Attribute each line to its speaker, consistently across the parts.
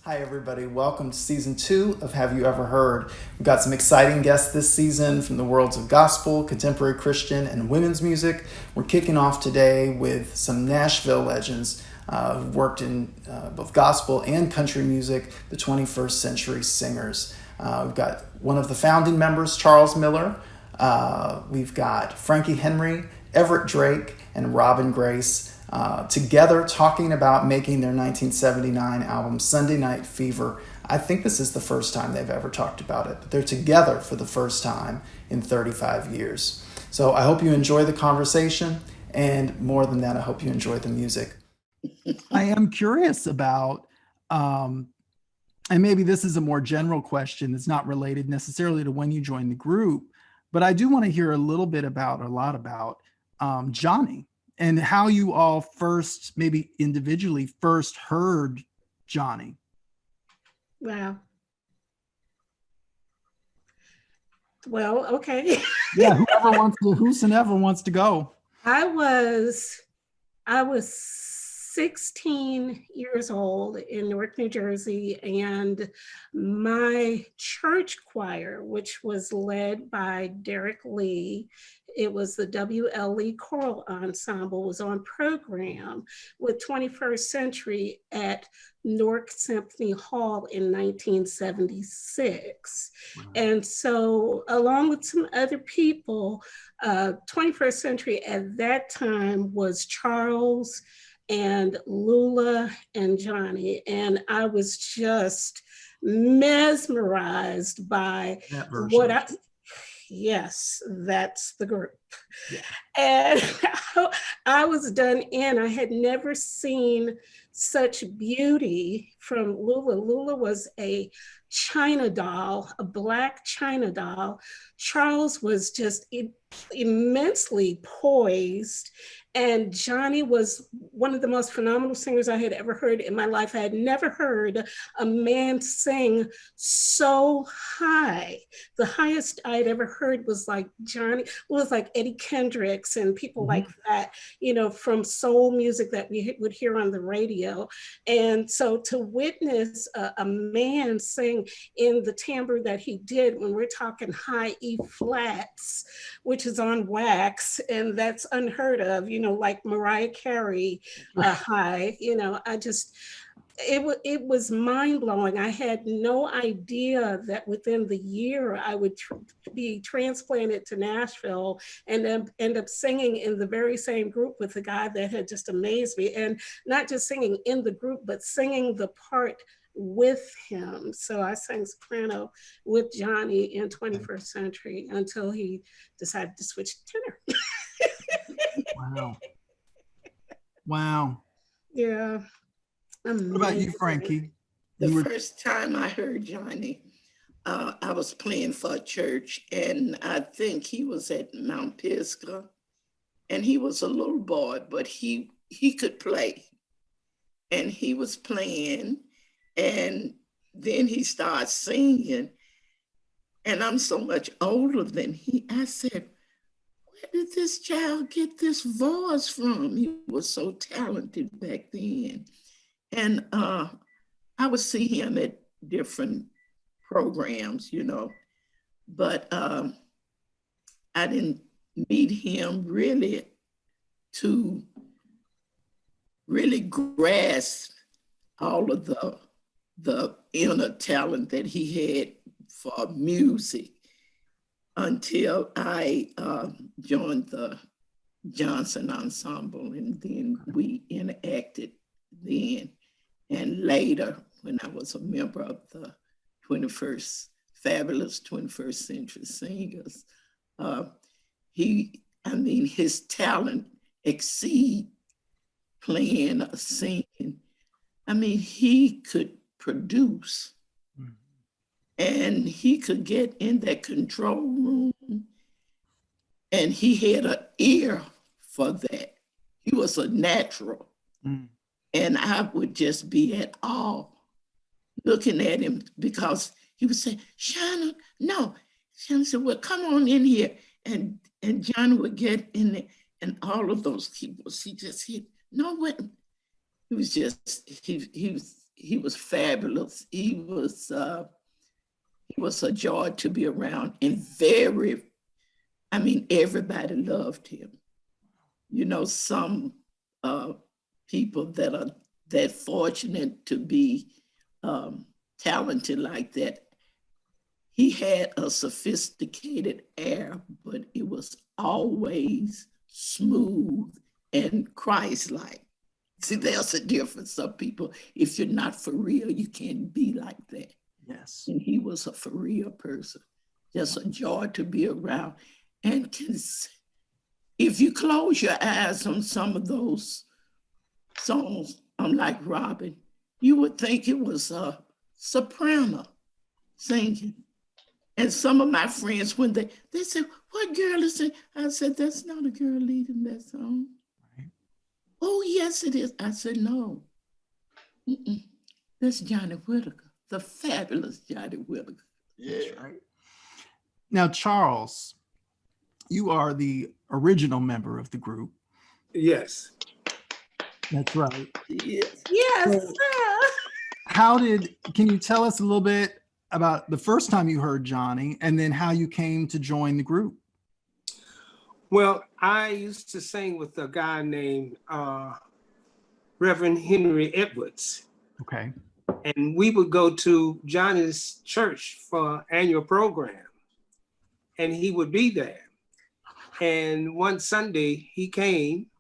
Speaker 1: Hi, everybody. Welcome to season 2 of Have You Ever Heard? We've got some exciting guests this season from the worlds of gospel, contemporary Christian, and women's music. We're kicking off today with some Nashville legends who've worked in both gospel and country music, the 21st century singers. We've got one of the founding members, Charles Miller. We've got Frankie Henry, Everett Drake, and Robin Grace. Together talking about making their 1979 album Sunday Night Fever. I think this is the first time they've ever talked about it, but they're together for the first time in 35 years. So I hope you enjoy the conversation, and more than that, I hope you enjoy the music. I am curious about, and maybe this is a more general question that's not related necessarily to when you joined the group, but I do want to hear a lot about Johnny. And how you all first, maybe individually, first heard Johnny.
Speaker 2: Wow. Well, okay.
Speaker 1: Yeah, whosoever wants to go.
Speaker 2: I was 16 years old in Newark, New Jersey, and my church choir, which was led by Derek Lee, it was the WLE Choral Ensemble, was on program with 21st Century at Newark Symphony Hall in 1976. Wow. And so, along with some other people, 21st Century at that time was Charles and Lula and Johnny. And I was just mesmerized by yes, that's the group. Yeah. And I was done in. I had never seen such beauty from Lula. Lula was a China doll, a black China doll. Charles was just immensely poised. And Johnny was one of the most phenomenal singers I had ever heard in my life. I had never heard a man sing so high. The highest I'd ever heard was like Johnny, was like Eddie Kendricks and people like that, you know, from soul music that we would hear on the radio. And so to witness a man sing in the timbre that he did, when we're talking high E flats, which is on wax, and that's unheard of, you know, like Mariah Carey high, you know, it was mind-blowing. I had no idea that within the year I would be transplanted to Nashville and then end up singing in the very same group with the guy that had just amazed me. And not just singing in the group, but singing the part with him. So I sang soprano with Johnny in 21st Century until he decided to switch to tenor.
Speaker 1: Wow. Wow.
Speaker 2: Yeah.
Speaker 1: Amazing. What about you, Frankie?
Speaker 3: The first time I heard Johnny, I was playing for a church, and I think he was at Mount Pisgah, and he was a little boy, but he could play. And he was playing, and then he started singing, and I'm so much older than he. I said, where did this child get this voice from? He was so talented back then. And I would see him at different programs, you know, but I didn't meet him really to really grasp all of the inner talent that he had for music until I joined the Johnson Ensemble, and then we interacted then. And later, when I was a member of the fabulous 21st Century Singers, his talent exceed playing or singing. I mean, he could produce, and he could get in that control room, and he had an ear for that. He was a natural. And I would just be at awe looking at him, because he would say, Shauna, no. Shauna said, well, come on in here. And John would get in there, and all of those keyboards, he just hit, no, what? He was fabulous. He was a joy to be around, and everybody loved him. You know, some people that are that fortunate to be talented like that, he had a sophisticated air, but it was always smooth and Christ-like. See, there's a difference. Some people, if you're not for real, you can't be like that.
Speaker 1: Yes.
Speaker 3: And he was a for real person. Just a joy to be around. And if you close your eyes on some of those songs, like Robin, you would think it was a soprano singing. And some of my friends, when they said, "What girl is it?" I said, "That's not a girl leading that song." Right. "Oh, yes, it is." I said, "No. That's Johnny Whitaker, the fabulous Johnny Whitaker."
Speaker 1: Yeah. That's right. Now, Charles, you are the original member of the group.
Speaker 4: Yes.
Speaker 1: That's right.
Speaker 3: Yes.
Speaker 2: Yes.
Speaker 1: So, can you tell us a little bit about the first time you heard Johnny and then how you came to join the group?
Speaker 4: Well, I used to sing with a guy named Reverend Henry Edwards.
Speaker 1: Okay.
Speaker 4: And we would go to Johnny's church for annual program, and he would be there. And one Sunday he came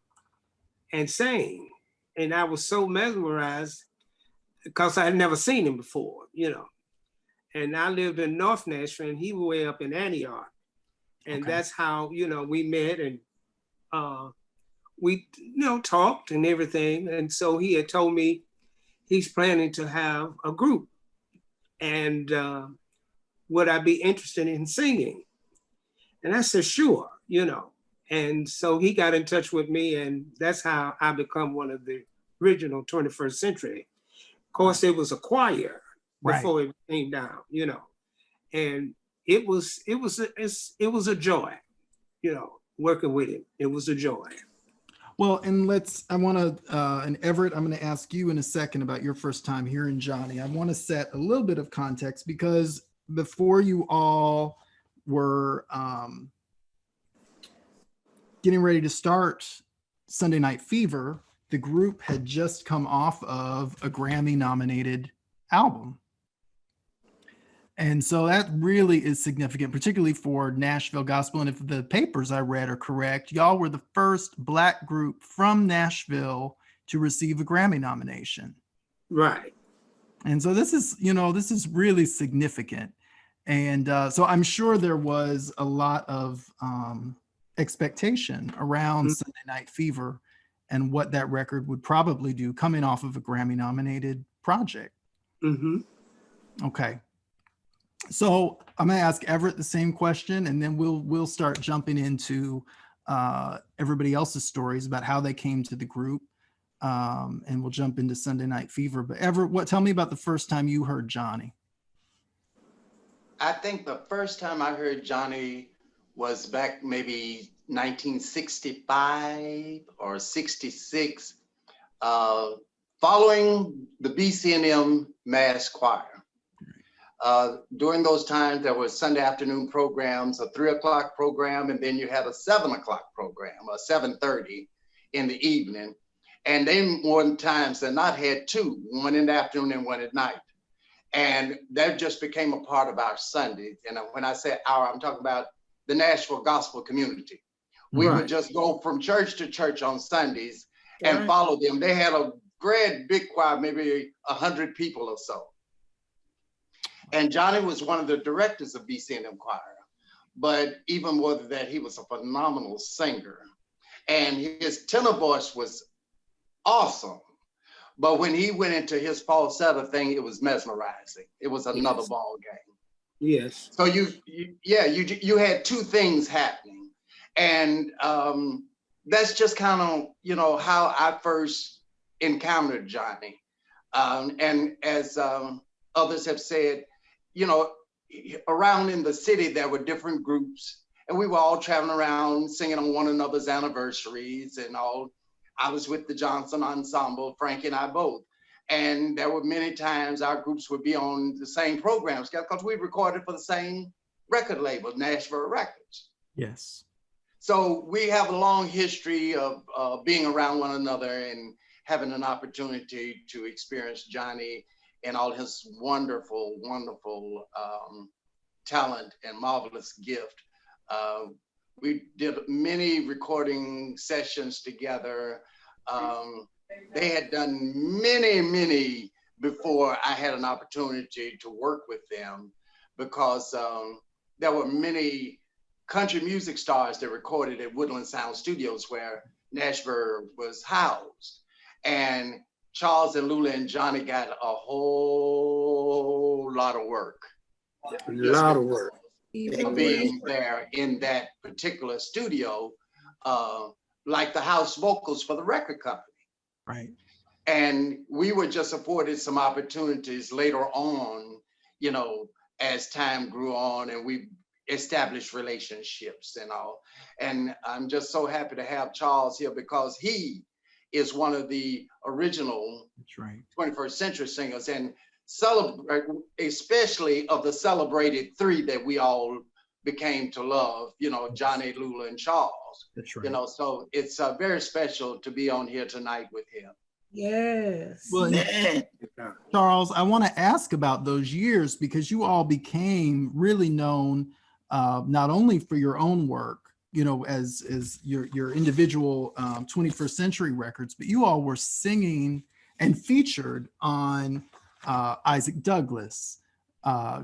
Speaker 4: and sang, and I was so mesmerized because I had never seen him before, you know. And I lived in North Nashville, and he was way up in Antioch. And
Speaker 1: okay.
Speaker 4: That's how, we met, and we, talked and everything. And so he had told me he's planning to have a group, and would I be interested in singing? And I said, sure, And so he got in touch with me, and that's how I become one of the original 21st Century. Of course, it was a choir before it came down, and it was a joy, working with him. It was a joy.
Speaker 1: Well, and and Everett, I'm going to ask you in a second about your first time hearing Johnny. I want to set a little bit of context because before you all were getting ready to start Sunday Night Fever, the group had just come off of a Grammy-nominated album. And so that really is significant, particularly for Nashville gospel. And if the papers I read are correct, y'all were the first Black group from Nashville to receive a Grammy nomination.
Speaker 4: Right.
Speaker 1: And so this is really significant. And so I'm sure there was a lot of expectation around Sunday Night Fever and what that record would probably do coming off of a Grammy-nominated project.
Speaker 4: Mm-hmm.
Speaker 1: Okay. So I'm going to ask Everett the same question, and then we'll start jumping into everybody else's stories about how they came to the group, and we'll jump into Sunday Night Fever. But Everett, tell me about the first time you heard Johnny.
Speaker 5: I think the first time I heard Johnny was back maybe 1965 or 66, following the BC&M Mass Choir. During those times, there were Sunday afternoon programs, a 3 o'clock program, and then you had a 7 o'clock program, a 7:30 in the evening. And they more times than not had two, one in the afternoon and one at night. And that just became a part of our Sundays. And when I say our, I'm talking about the Nashville gospel community. We would just go from church to church on Sundays and follow them. They had a great big choir, maybe 100 people or so. And Johnny was one of the directors of BC&M Choir. But even more than that, he was a phenomenal singer. And his tenor voice was awesome. But when he went into his falsetto thing, it was mesmerizing. It was another ball game.
Speaker 4: Yes.
Speaker 5: So you had two things happening. And that's just kind of, how I first encountered Johnny. And as others have said, around in the city, there were different groups, and we were all traveling around singing on one another's anniversaries and all. I was with the Johnson Ensemble, Frankie and I both. And there were many times our groups would be on the same programs because we recorded for the same record label, Nashville Records.
Speaker 1: Yes.
Speaker 5: So we have a long history of being around one another and having an opportunity to experience Johnny and all his wonderful, wonderful talent and marvelous gift. We did many recording sessions together. They had done many before I had an opportunity to work with them, because there were many country music stars that recorded at Woodland Sound Studios where Nashville was housed. And Charles and Lula and Johnny got a whole lot of work.
Speaker 4: A lot of work.
Speaker 5: Being there in that particular studio, like the house vocals for the record company.
Speaker 1: Right.
Speaker 5: And we were just afforded some opportunities later on, you know, as time grew on and we established relationships and all. And I'm just so happy to have Charles here because he is one of the original
Speaker 1: That's right.
Speaker 5: 21st century singers, and especially of the celebrated three that we all became to love, you know, Johnny, Lula, and Charles.
Speaker 1: That's right.
Speaker 5: You know, so it's very special to be on here tonight with him.
Speaker 2: Yes.
Speaker 1: Well, Charles, I want to ask about those years because you all became really known not only for your own work, you know, as your individual 21st century records, but you all were singing and featured on Isaac Douglas,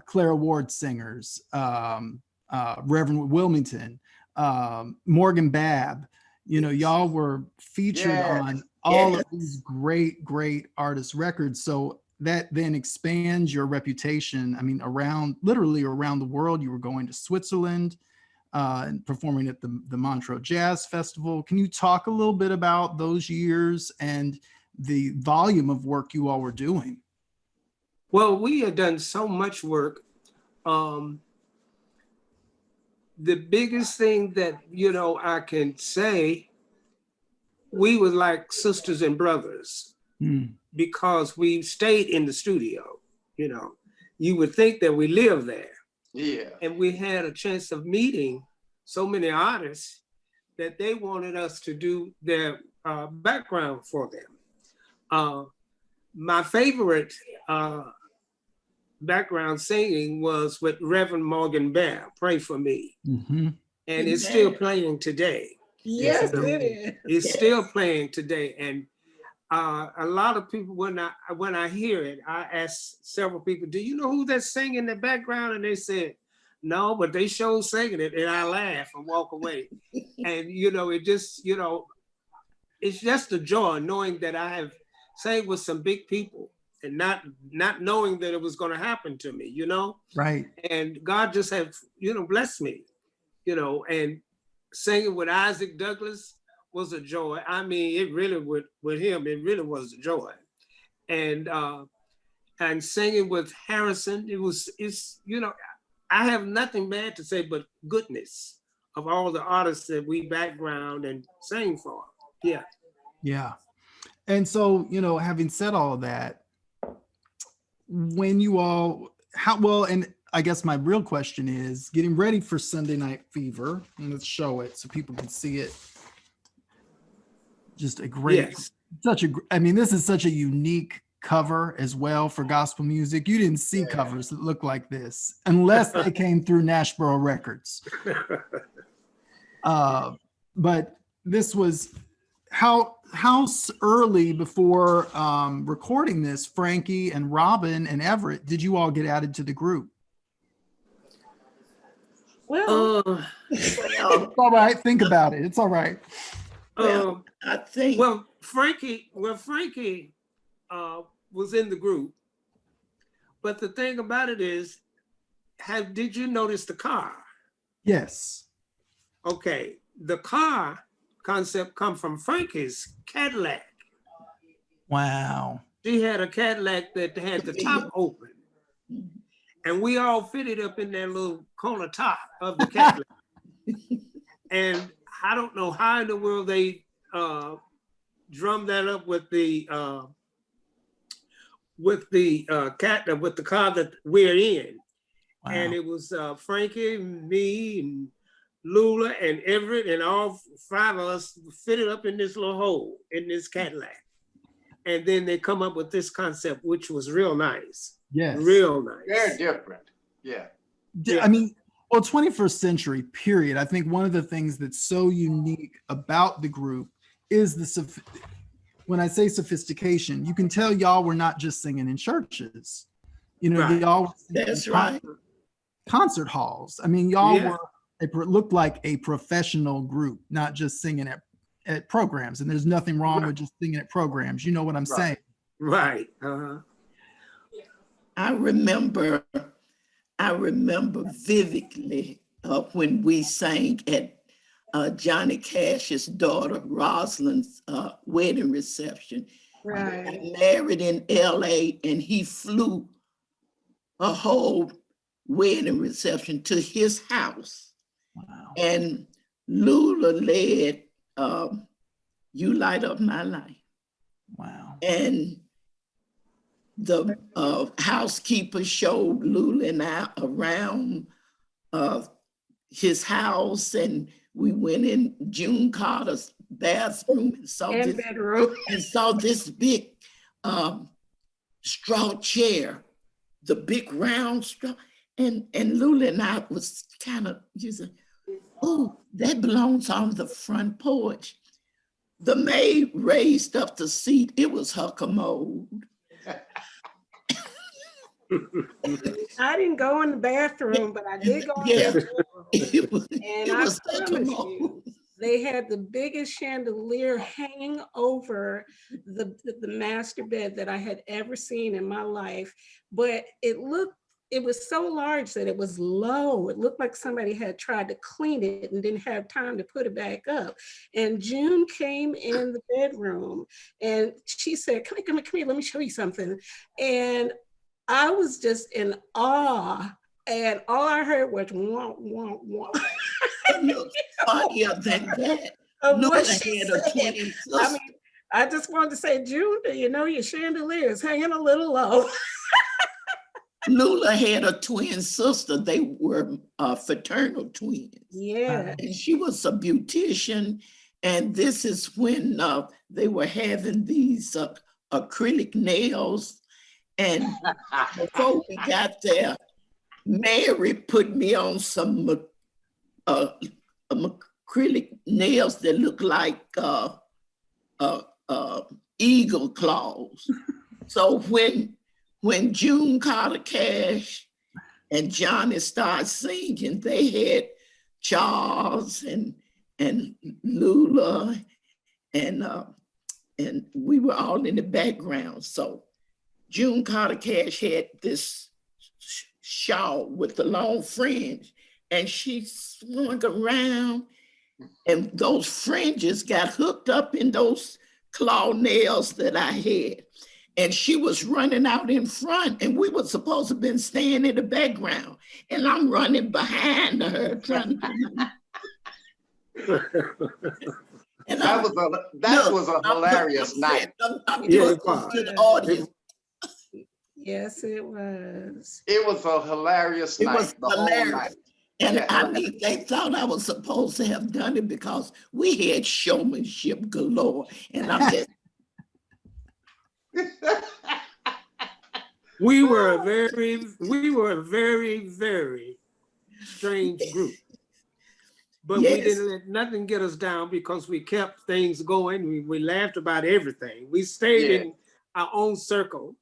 Speaker 1: Clara Ward singers, Reverend Wilmington, Morgan Babb. You know, y'all were featured on all of these great artist records. So that then expands your reputation. I mean, literally around the world. You were going to Switzerland and performing at the Montreux Jazz Festival. Can you talk a little bit about those years and the volume of work you all were doing?
Speaker 4: Well, we had done so much work. The biggest thing that, you know, I can say, we were like sisters and brothers because we stayed in the studio. You know, you would think that we lived there.
Speaker 5: Yeah.
Speaker 4: And we had a chance of meeting so many artists that they wanted us to do their background for them. My favorite background singing was with Reverend Morgan Babb, Pray For Me.
Speaker 1: Mm-hmm.
Speaker 4: And it's still playing today.
Speaker 2: Yes, it is.
Speaker 4: It's still playing today. And a lot of people, when I hear it, I ask several people, do you know who that's singing in the background? And they said, no, but they show singing it. And I laugh and walk away. And, you know, it just, you know, it's just a joy knowing that I have sang with some big people and not knowing that it was going to happen to me, you know?
Speaker 1: Right.
Speaker 4: And God just have, you know, blessed me, you know, and singing with Isaac Douglas was a joy. I mean, it really with him, it really was a joy. And singing with Harrison, it's, you know, I have nothing bad to say but goodness of all the artists that we background and sang for. Yeah.
Speaker 1: Yeah. And so, you know, having said all of that, when you all, and I guess my real question is getting ready for Sunday Night Fever, and let's show it so people can see it. Just a great, I mean, this is such a unique cover as well for gospel music. You didn't see covers that look like this unless they came through Nashville Records. But this was, how early before recording this, Frankie and Robin and Everett, did you all get added to the group?
Speaker 2: Well,
Speaker 1: it's all right. Think about it. It's all right.
Speaker 3: Well, I think.
Speaker 4: Well, Frankie was in the group, but the thing about it is, did you notice the car?
Speaker 1: Yes.
Speaker 4: Okay, the car concept come from Frankie's Cadillac.
Speaker 1: Wow.
Speaker 4: She had a Cadillac that had the top open, and we all fitted up in that little corner top of the Cadillac. And I don't know how in the world they drummed that up with the with the with the car that we're in.
Speaker 1: Wow.
Speaker 4: And it was Frankie, me, and Lula, and Everett, and all 5 of us fitted up in this little hole in this Cadillac. And then they come up with this concept, which was real nice.
Speaker 1: Yes.
Speaker 4: Real nice.
Speaker 5: Very different. Yeah.
Speaker 1: I mean, well, 21st century, period. I think one of the things that's so unique about the group is when I say sophistication, you can tell y'all were not just singing in churches. You know,
Speaker 4: Right.
Speaker 1: y'all were singing
Speaker 3: That's
Speaker 1: in
Speaker 3: right.
Speaker 1: concert halls. I mean, y'all
Speaker 4: Yeah.
Speaker 1: looked like a professional group, not just singing at programs. And there's nothing wrong with just singing at programs. You know what I'm saying?
Speaker 4: Right.
Speaker 3: I remember vividly when we sang at Johnny Cash's daughter Rosalind's wedding reception.
Speaker 2: Right.
Speaker 3: I married in LA and he flew a whole wedding reception to his house.
Speaker 1: Wow.
Speaker 3: And Lula led You Light Up My Life.
Speaker 1: Wow.
Speaker 3: And the housekeeper showed Lula and I around his house, and we went in June Carter's bathroom and saw this big straw chair, the big round straw. And Lula and I was kind of using, oh, that belongs on the front porch. The maid raised up the seat. It was her commode.
Speaker 2: I didn't go in the bathroom, but I did go in
Speaker 3: Yeah.
Speaker 2: the bathroom.
Speaker 3: It
Speaker 2: And
Speaker 3: was
Speaker 2: I
Speaker 3: her
Speaker 2: promise
Speaker 3: commode.
Speaker 2: you, they had the biggest chandelier hanging over the master bed that I had ever seen in my life. But it was so large that it was low. It looked like somebody had tried to clean it and didn't have time to put it back up. And June came in the bedroom and she said, come here, let me show you something. And I was just in awe. And all I heard was wah, wah, wah.
Speaker 3: It looked funnier than that.
Speaker 2: What she
Speaker 3: had a
Speaker 2: said.
Speaker 3: twin
Speaker 2: I
Speaker 3: sister.
Speaker 2: mean, I just wanted to say, June, you know, your chandelier is hanging a little low.
Speaker 3: Lula had a twin sister. They were fraternal twins.
Speaker 2: Yeah.
Speaker 3: And she was a beautician. And this is when they were having these acrylic nails. And before we got there, Mary put me on some acrylic nails that look like eagle claws. So when June Carter Cash and Johnny started singing, they had Charles and Lula and we were all in the background. So June Carter Cash had this shawl with the long fringe, and she swung around, and those fringes got hooked up in those claw nails that I had. And she was running out in front, and we were supposed to have been staying in the background. And I'm running behind her trying to and
Speaker 5: that was a hilarious night.
Speaker 3: I'm to the audience.
Speaker 2: Yes, it was.
Speaker 5: It was a hilarious
Speaker 3: It
Speaker 5: night.
Speaker 3: was
Speaker 5: the whole
Speaker 3: hilarious.
Speaker 5: night.
Speaker 3: And
Speaker 5: Yeah.
Speaker 3: I mean, they thought I was supposed to have done it because we had showmanship galore. And I'm just,
Speaker 4: We were a very, very strange group. But we
Speaker 3: Yes.
Speaker 4: didn't let nothing get us down because we kept things going. We laughed about everything. We stayed in our own circle,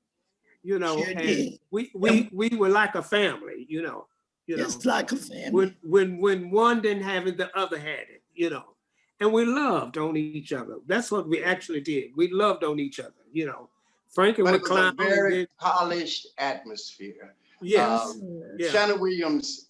Speaker 4: you know,
Speaker 3: Sure
Speaker 4: and
Speaker 3: did.
Speaker 4: we were like a family, you know.
Speaker 3: it's like a family.
Speaker 4: When one didn't have it, the other had it, you know. And we loved on each other. That's what we actually did. We loved on each other, you know. Frankie
Speaker 5: But
Speaker 4: would
Speaker 5: it was a
Speaker 4: clown.
Speaker 5: very polished atmosphere.
Speaker 4: Yes. Yeah.
Speaker 5: Shannon Williams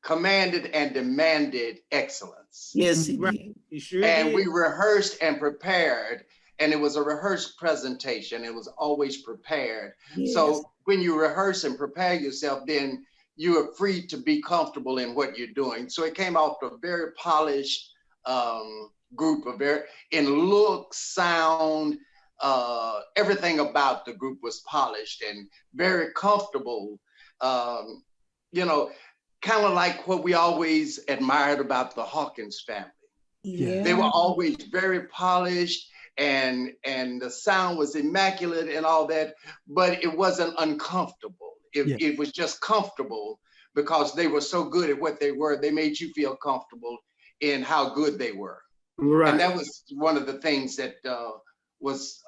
Speaker 5: commanded and demanded excellence.
Speaker 3: Yes, he
Speaker 4: Right.
Speaker 3: did.
Speaker 4: He sure
Speaker 5: And
Speaker 4: did.
Speaker 5: we rehearsed and prepared, and it was a rehearsed presentation. It was always prepared.
Speaker 3: Yes.
Speaker 5: So when you rehearse and prepare yourself, then you are free to be comfortable in what you're doing. So it came off a very polished group, in look, sound, everything about the group was polished and very comfortable. You know, kind of like what we always admired about the Hawkins family.
Speaker 2: Yeah.
Speaker 5: They were always very polished, and the sound was immaculate and all that, but it wasn't uncomfortable. It was just comfortable because they were so good at what they were. They made you feel comfortable in how good they were.
Speaker 4: Right.
Speaker 5: And that was one of the things that was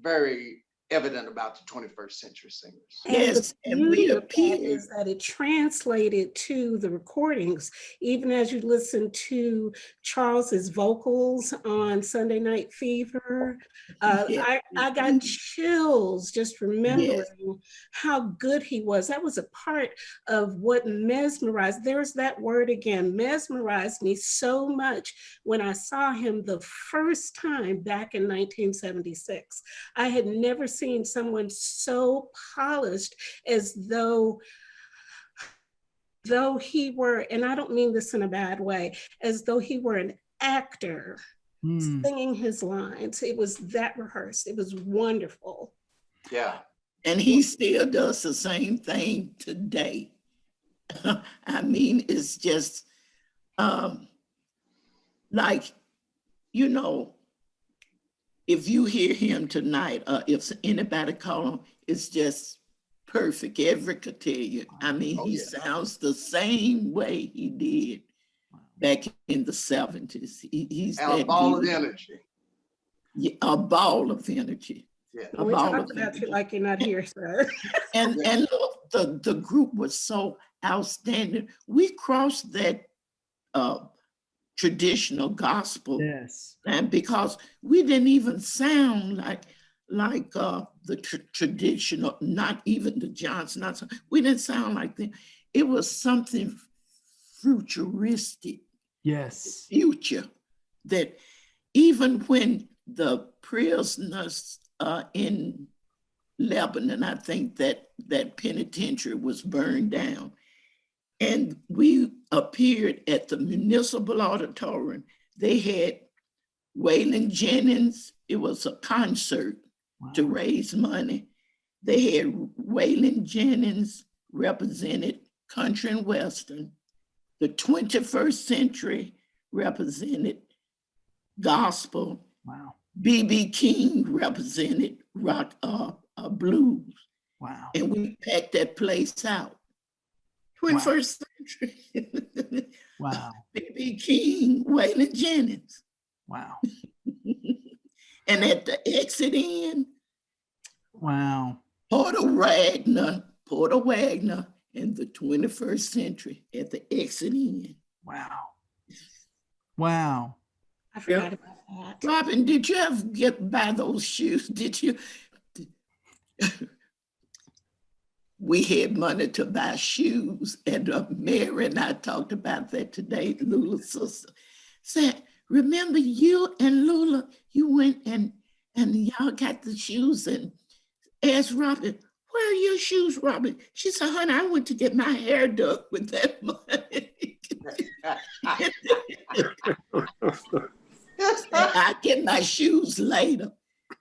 Speaker 5: very evident about the 21st century singers.
Speaker 2: And
Speaker 3: Yes,
Speaker 2: the
Speaker 3: and
Speaker 2: beauty
Speaker 3: we
Speaker 2: of that
Speaker 3: appeared.
Speaker 2: is that it translated to the recordings. Even as you listen to Charles's vocals on Sunday Night Fever,
Speaker 3: Yeah.
Speaker 2: I got chills just remembering
Speaker 3: Yes.
Speaker 2: how good he was. That was a part of what mesmerized, there's that word again, mesmerized me so much when I saw him the first time back in 1976. I had never seen someone so polished, as though he were, and I don't mean this in a bad way, as though he were an actor singing his lines. It was that rehearsed. It was wonderful.
Speaker 5: Yeah.
Speaker 3: And he still does the same thing today. I mean, it's just like, you know, if you hear him tonight, if anybody call him, it's just perfect. Everett could tell you. I mean, he sounds the same way he did back in the 70s. He's
Speaker 5: And a ball of energy.
Speaker 3: Yeah, a ball of energy.
Speaker 5: Yeah.
Speaker 2: We talked about you like you're not here, sir.
Speaker 3: And look, the group was so outstanding. We crossed that traditional gospel.
Speaker 1: Yes.
Speaker 3: And because we didn't even sound like the traditional, not even the Johnson. We didn't sound like them. It was something futuristic.
Speaker 1: Yes.
Speaker 3: Future, that even when the prisoners in Lebanon, I think that penitentiary was burned down, and we appeared at the Municipal Auditorium. They had Waylon Jennings. It was a concert to raise money. They had Waylon Jennings represented country and western. The 21st century represented gospel.
Speaker 1: Wow.
Speaker 3: B.B. King represented rock, blues.
Speaker 1: Wow.
Speaker 3: And we packed that place out. 21st century.
Speaker 1: Wow.
Speaker 3: B.B. King, Waylon Jennings.
Speaker 1: Wow.
Speaker 3: And at the exit end,
Speaker 1: Wow.
Speaker 3: Porter Wagner in the 21st century at the exit end.
Speaker 1: Wow. Wow.
Speaker 2: I forgot about that.
Speaker 3: Robin, did you ever buy those shoes? Did you? We had money to buy shoes, and Mary and I talked about that today. Lula's sister said, "Remember you and Lula? You went and y'all got the shoes." And asked Robin, "Where are your shoes, Robin?" She said, "Honey, I went to get my hair done with that money." I get my shoes later.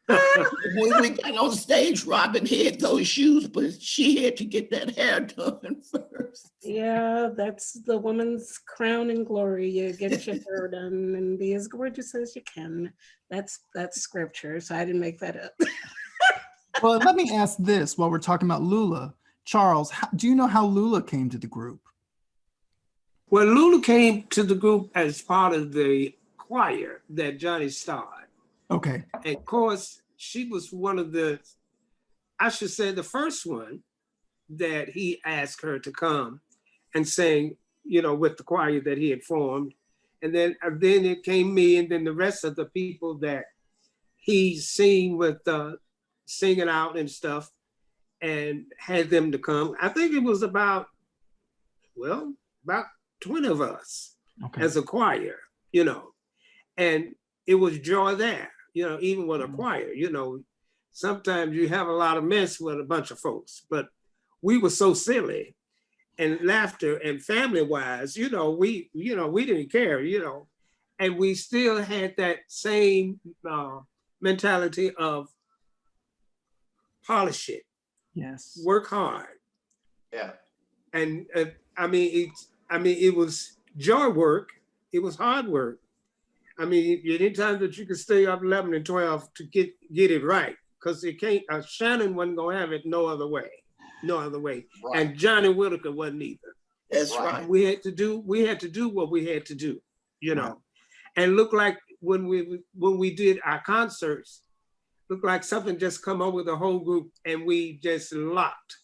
Speaker 3: When we got on stage, Robin had those shoes, but she had to get that hair done first.
Speaker 2: Yeah, that's the woman's crown and glory. You get your hair done and be as gorgeous as you can. That's scripture, so I didn't make that up.
Speaker 1: Well, let me ask this while we're talking about Lula. Charles, do you know how Lula came to the group?
Speaker 4: Well, Lula came to the group as part of the choir that Johnny starred.
Speaker 1: Okay.
Speaker 4: And of course, she was one of the, I should say, the first one that he asked her to come and sing, you know, with the choir that he had formed. And then it came me, and then the rest of the people that he sing with, singing out and stuff, and had them to come. I think it was about 20 of us as a choir, you know, and it was joy there, you know, even with a choir, you know, sometimes you have a lot of mess with a bunch of folks, but we were so silly and laughter and family wise, you know, we didn't care, you know, and we still had that same mentality of polish it,
Speaker 1: Yes.
Speaker 4: work hard.
Speaker 5: Yeah.
Speaker 4: And it was joy work. It was hard work. I mean, any time that you could stay up 11 and 12 to get it right, because it can't. Shannon wasn't gonna have it no other way. Right. And Johnny Whitaker wasn't either.
Speaker 3: That's right.
Speaker 4: We had to do what we had to do, you know. Right. And look like when we did our concerts, looked like something just come up with the whole group, and we just locked,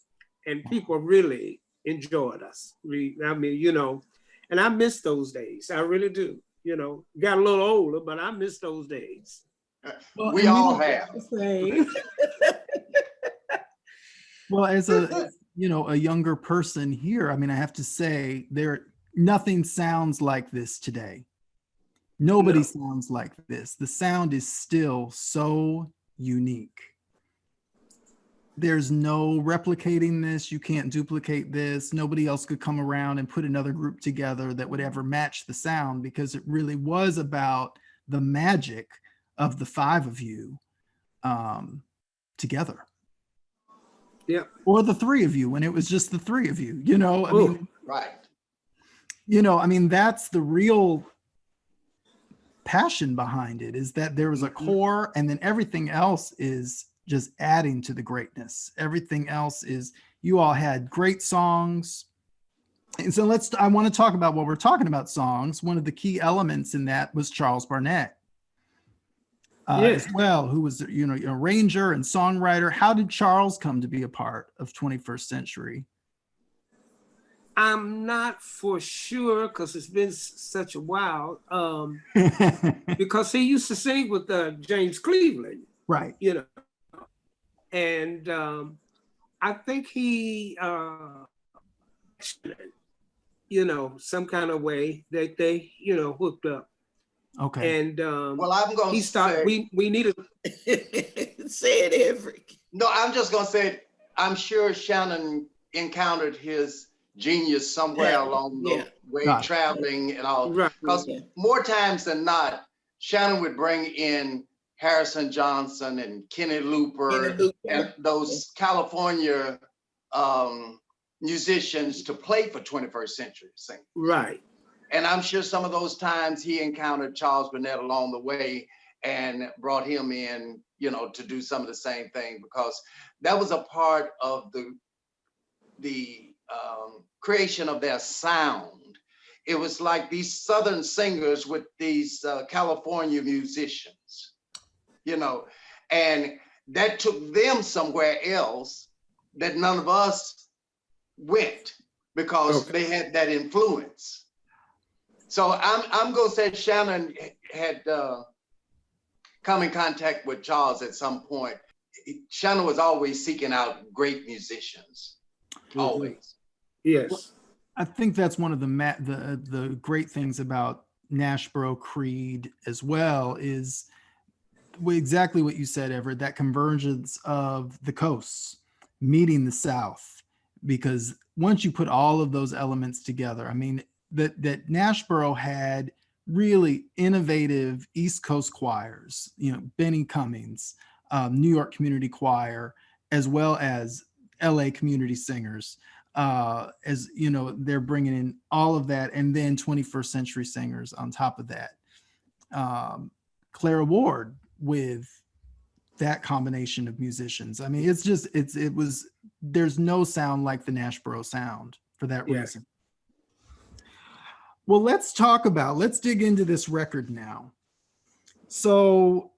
Speaker 4: and people really enjoyed us. And I miss those days. I really do. Got a little older, but I miss those days.
Speaker 5: Well, we all have.
Speaker 1: Well, as a younger person here, I mean, I have to say nothing sounds like this today. Nobody sounds like this. The sound is still so unique. There's no replicating this. You can't duplicate this. Nobody else could come around and put another group together that would ever match the sound, because it really was about the magic of the five of you together.
Speaker 4: Yeah.
Speaker 1: Or the three of you when it was just the three of you,
Speaker 5: Right.
Speaker 1: That's the real passion behind it, is that there was a core, and then everything else is just adding to the greatness. Everything else is, you all had great songs. And so I want to talk about, what we're talking about, songs. One of the key elements in that was Charles Barnett as well, who was, an arranger and songwriter. How did Charles come to be a part of 21st Century?
Speaker 4: I'm not for sure, because it's been such a while. Because he used to sing with James Cleveland.
Speaker 1: Right.
Speaker 4: And I think he, some kind of way that they, hooked up.
Speaker 1: Okay.
Speaker 4: And
Speaker 5: well, I'm going to say,
Speaker 4: we needed.
Speaker 3: Say it, Everett.
Speaker 5: No, I'm just going to say, I'm sure Shannon encountered his genius somewhere along the way, traveling and all. Because more times than not, Shannon would bring in Harrison Johnson and Kenny Looper and those California musicians to play for 21st Century Singers.
Speaker 4: Right.
Speaker 5: And I'm sure some of those times he encountered Charles Barnett along the way and brought him in, to do some of the same thing, because that was a part of the creation of their sound. It was like these Southern singers with these California musicians, and that took them somewhere else that none of us went, because they had that influence. So I'm going to say Shannon had come in contact with Charles at some point. Shannon was always seeking out great musicians, always.
Speaker 4: Yes.
Speaker 1: Well, I think that's one of the great things about Nashboro Creed as well, is exactly what you said, Everett, that convergence of the coasts meeting the South. Because once you put all of those elements together, I mean, that Nashboro had really innovative East Coast choirs, Benny Cummings, New York Community Choir, as well as LA Community Singers. As they're bringing in all of that, and then 21st Century Singers on top of that. Clara Ward with that combination of musicians. I mean, there's no sound like the Nashboro sound for that reason. Well, let's dig into this record now. So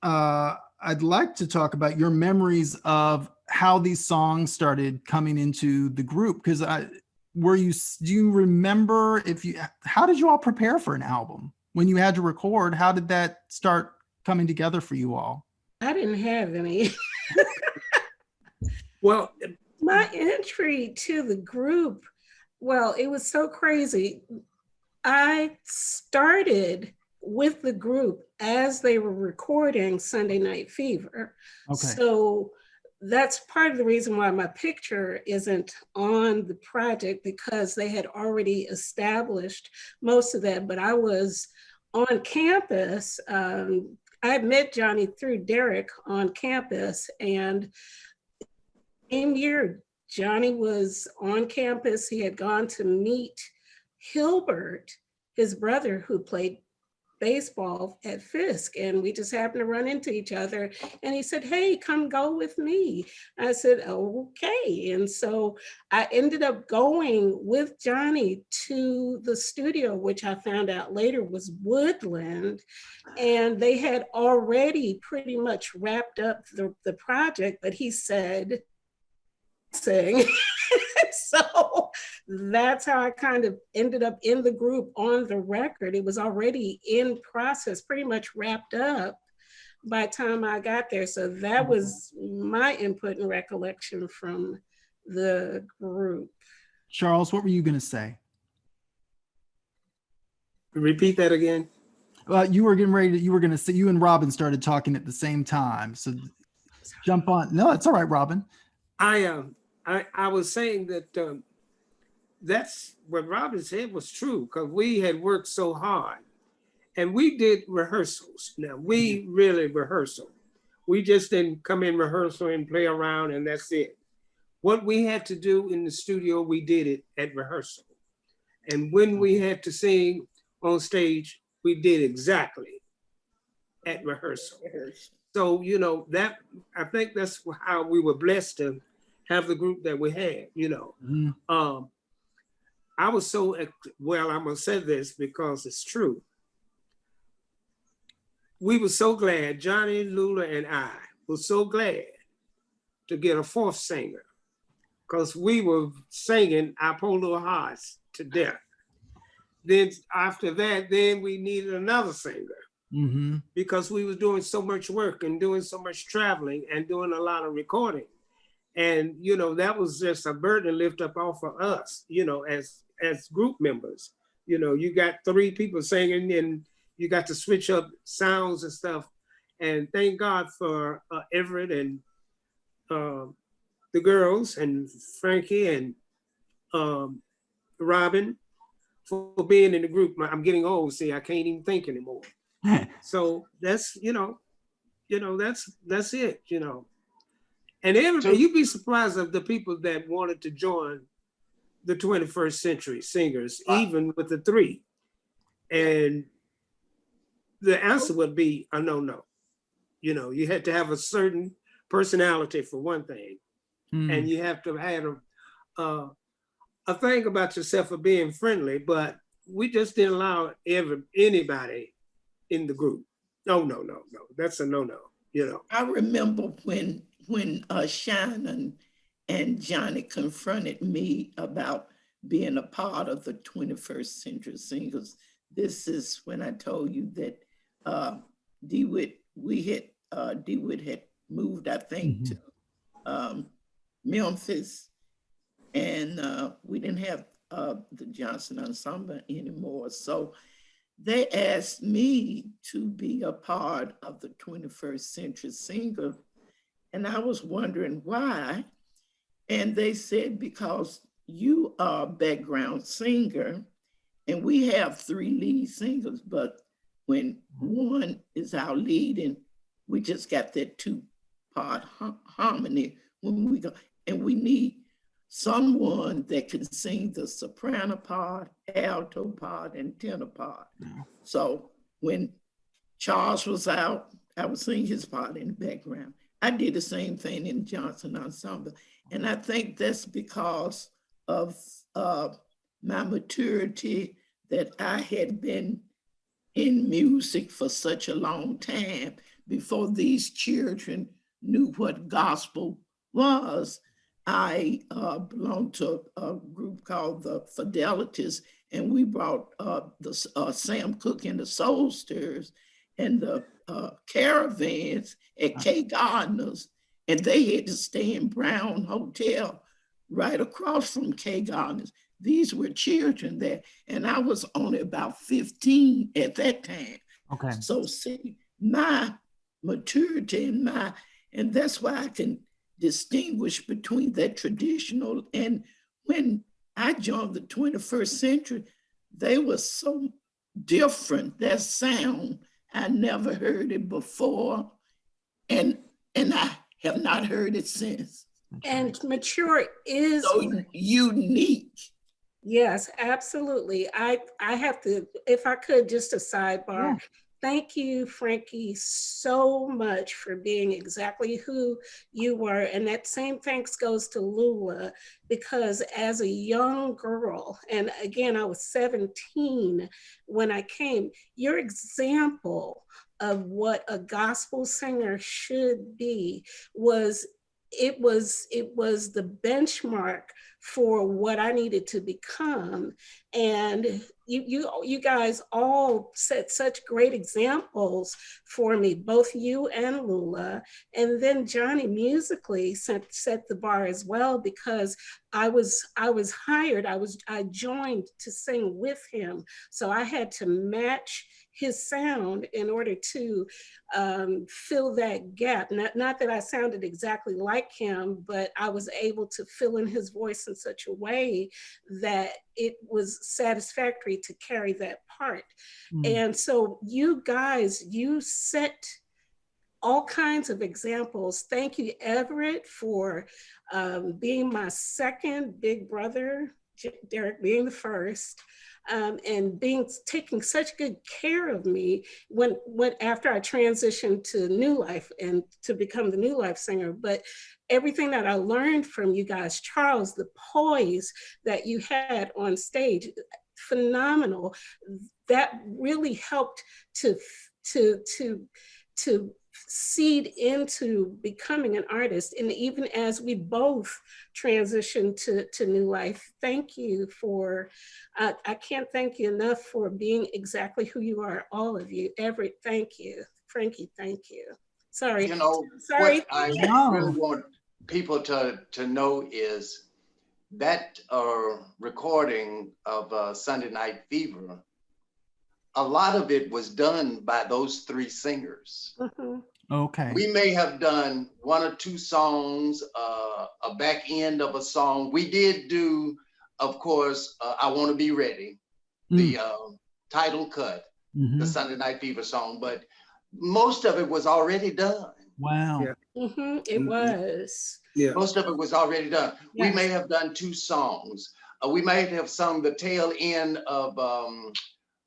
Speaker 1: I'd like to talk about your memories of how these songs started coming into the group. Because do you remember how did you all prepare for an album? When you had to record, how did that start coming together for you all?
Speaker 2: I didn't have any.
Speaker 4: Well,
Speaker 2: my entry to the group, it was so crazy. I started with the group as they were recording Sunday Night Fever.
Speaker 1: Okay.
Speaker 2: So that's part of the reason why my picture isn't on the project, because they had already established most of that. But I was on campus. I met Johnny through Derek on campus, and Same year, Johnny was on campus. He had gone to meet Hilbert, his brother, who played baseball at Fisk, and we just happened to run into each other, and he said, "Hey, come go with me." I said, "Okay." And so I ended up going with Johnny to the studio, which I found out later was Woodland, and they had already pretty much wrapped up the project, but he said, "Sing." So that's how I kind of ended up in the group on the record. It was already in process, pretty much wrapped up by the time I got there. So that was my input and recollection from the group.
Speaker 1: Charles, what were you going to say?
Speaker 4: Repeat that again.
Speaker 1: Well, you were getting ready to, you were going to say, you and Robin started talking at the same time. So jump on. No, it's all right, Robin.
Speaker 4: I was saying that that's what Robin said was true, because we had worked so hard and we did rehearsals. Now we really rehearsal. We just didn't come in rehearsal and play around and that's it. What we had to do in the studio, we did it at rehearsal. And when we had to sing on stage, we did exactly at rehearsal. So, you know, that I think that's how we were blessed to have the group that we had, you know. Mm-hmm. I was so, well, I'm gonna say this because it's true. We were so glad, Johnny, Lula, and I were so glad to get a fourth singer, because we were singing our poor little hearts to death. Then after that, then we needed another singer. Mm-hmm. Because we was doing so much work and doing so much traveling and doing a lot of recording. And, you know, that was just a burden to lift up off of us, you know, as group members. You know, you got 3 people singing and you got to switch up sounds and stuff. And thank God for Everett and the girls and Frankie and Robin for being in the group. I'm getting old, see, I can't even think anymore. So that's, you know, that's it, you know. And everybody, you'd be surprised of the people that wanted to join the 21st Century Singers, even with the 3. And the answer would be a no. You know, you had to have a certain personality for one thing. And you have to have a thing about yourself of being friendly, but we just didn't allow anybody in the group. No. That's a no, you know.
Speaker 3: I remember when Shannon and Johnny confronted me about being a part of the 21st Century Singers. This is when I told you that DeWitt had moved, I think, to Memphis, and we didn't have the Johnson Ensemble anymore. So they asked me to be a part of the 21st Century Singer, and I was wondering why. And they said, because you are a background singer, and we have 3 lead singers, but when one is our lead, and we just got that 2-part harmony when we go, and we need someone that can sing the soprano part, alto part, and tenor part. So when Charles was out, I would sing his part in the background. I did the same thing in Johnson Ensemble. And I think that's because of my maturity, that I had been in music for such a long time before these children knew what gospel was. I belonged to a group called the Fidelities, and we brought the Sam Cooke and the Soul Stirrers and the Caravans at K Gardner's, and they had to stay in Brown Hotel right across from K Gardner's. These were children there, and I was only about 15 at that time. Okay. So see, my maturity and that's why I can distinguish between that traditional, and when I joined the 21st Century, they were so different. That sound, I never heard it before, and I have not heard it since.
Speaker 2: And mature is
Speaker 3: So unique.
Speaker 2: yes, absolutely. I have to, if I could, just a sidebar.
Speaker 1: Yeah.
Speaker 2: Thank you, Frankie, so much for being exactly who you were. And that same thanks goes to Lula, because as a young girl, and again, I was 17 when I came, your example of what a gospel singer should be was the benchmark for what I needed to become. And you guys all set such great examples for me, both you and Lula. And then Johnny musically set the bar as well, because I was hired, I joined to sing with him. So I had to match his sound in order to fill that gap. Not that I sounded exactly like him, but I was able to fill in his voice in such a way that it was satisfactory to carry that part. And so you guys, you set all kinds of examples. Thank you, Everett, for being my second big brother, Derek being the first. And taking such good care of me when after I transitioned to New Life and to become the New Life singer. But everything that I learned from you guys, Charles, the poise that you had on stage, phenomenal. That really helped to seed into becoming an artist. And even as we both transitioned to New Life, thank you for, I can't thank you enough for being exactly who you are, all of you. Everett, thank you. Frankie, thank you. Sorry.
Speaker 5: You know,
Speaker 2: Sorry.
Speaker 5: what I really want people to know is that recording of Sunday Night Fever, a lot of it was done by those three singers.
Speaker 1: Okay.
Speaker 5: We may have done one or two songs, a back end of a song. We did do, of course, I Want to Be Ready, the title cut, the Sunday Night Fever song, but most of it was already done.
Speaker 1: Wow.
Speaker 4: Yeah.
Speaker 2: It was.
Speaker 4: Yeah.
Speaker 5: Most of it was already done.
Speaker 2: Yes.
Speaker 5: We may have done two songs. We might have sung the tail end of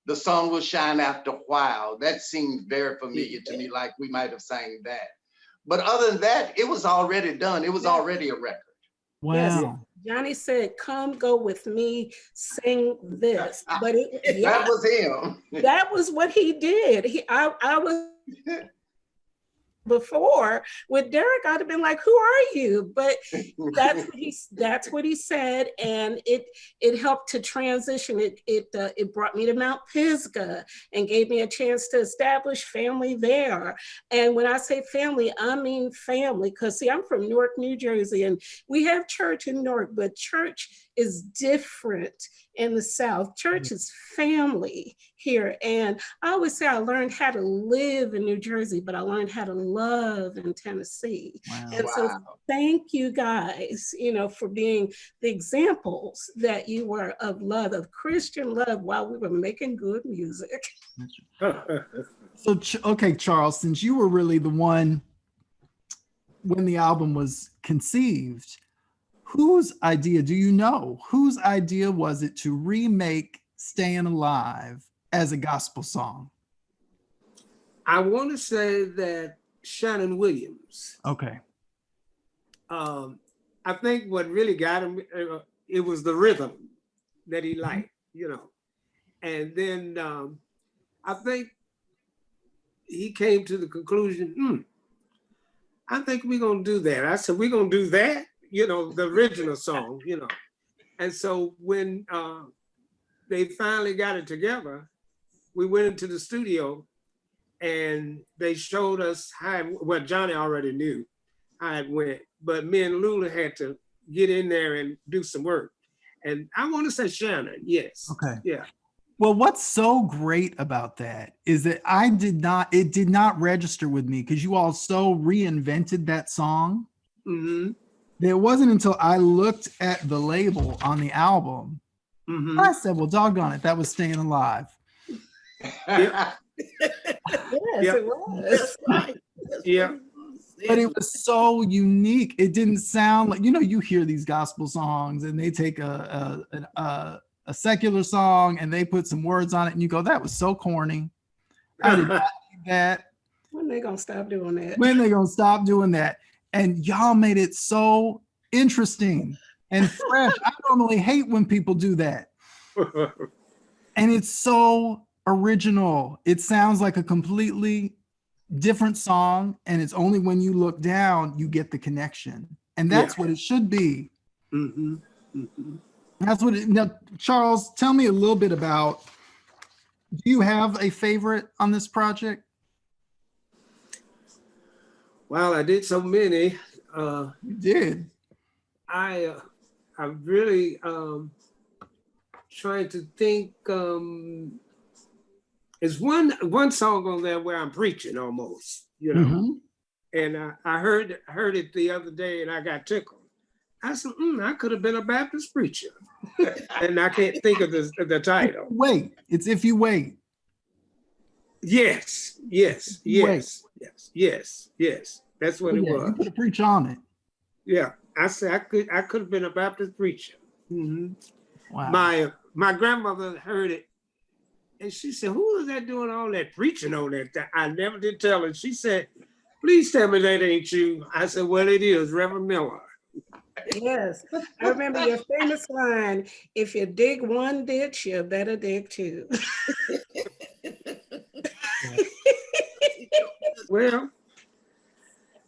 Speaker 5: The Sun Will Shine After a While. That seemed very familiar to me, like we might have sang that. But other than that, it was already done. It was already a record.
Speaker 1: Wow.
Speaker 2: Yes. Johnny said, "Come go with me, sing this." But
Speaker 5: that was him.
Speaker 2: That was what he did. I was before with Derek, I'd have been like, "Who are you?" But that's what he said, and it helped to transition. It brought me to Mount Pisgah and gave me a chance to establish family there. And when I say family, I mean family, because see, I'm from Newark, New Jersey, and we have church in Newark, but church is different in the South. Church is family here. And I always say I learned how to live in New Jersey, but I learned how to love in Tennessee.
Speaker 1: Wow.
Speaker 2: And so thank you guys, for being the examples that you were of love, of Christian love, while we were making good music.
Speaker 1: So, okay, Charles, since you were really the one when the album was conceived, whose idea was it to remake Staying Alive as a gospel song?
Speaker 4: I want to say that Shannon Williams.
Speaker 1: Okay.
Speaker 4: I think what really got him, it was the rhythm that he liked, And then I think he came to the conclusion, I think we're going to do that. I said, we're going to do that? The original song, And so when they finally got it together, we went into the studio and they showed us Johnny already knew how it went, but me and Lula had to get in there and do some work. And I want to say Shannon, yes.
Speaker 1: Okay.
Speaker 4: Yeah.
Speaker 1: Well, what's so great about that is that it did not register with me because you all so reinvented that song.
Speaker 4: Mm-hmm.
Speaker 1: It wasn't until I looked at the label on the album, I said, well, doggone it, that was Staying Alive.
Speaker 2: Yes, it was.
Speaker 4: Yeah.
Speaker 1: but it was so unique. It didn't sound like, you hear these gospel songs and they take a secular song and they put some words on it and you go, that was so corny. I did not need that.
Speaker 2: When they gonna stop doing that?
Speaker 1: When they gonna stop doing that? And y'all made it so interesting and fresh. I normally hate when people do that. And it's so original. It sounds like a completely different song, and it's only when you look down you get the connection, and that's what it should be.
Speaker 4: Mm-hmm. Mm-hmm.
Speaker 1: That's what it. Now, Charles, tell me a little bit about. Do you have a favorite on this project?
Speaker 4: Well, I did so many.
Speaker 1: You did.
Speaker 4: I really trying to think. There's one song on there where I'm preaching almost,
Speaker 1: Mm-hmm.
Speaker 4: And I heard it the other day and I got tickled. I said, I could have been a Baptist preacher, and I can't think of the title.
Speaker 1: Wait, it's If You Wait.
Speaker 4: Yes. That's what it was.
Speaker 1: You could have preached on it.
Speaker 4: Yeah, I said I could have been a Baptist preacher. Mm-hmm.
Speaker 1: Wow.
Speaker 4: My grandmother heard it, and she said, "Who is that doing all that preaching on that?" I never did tell her. She said, "Please tell me that ain't you." I said, "Well, it is, Reverend Miller."
Speaker 2: Yes, I remember your famous line: "If you dig one ditch, you better dig two."
Speaker 4: Well,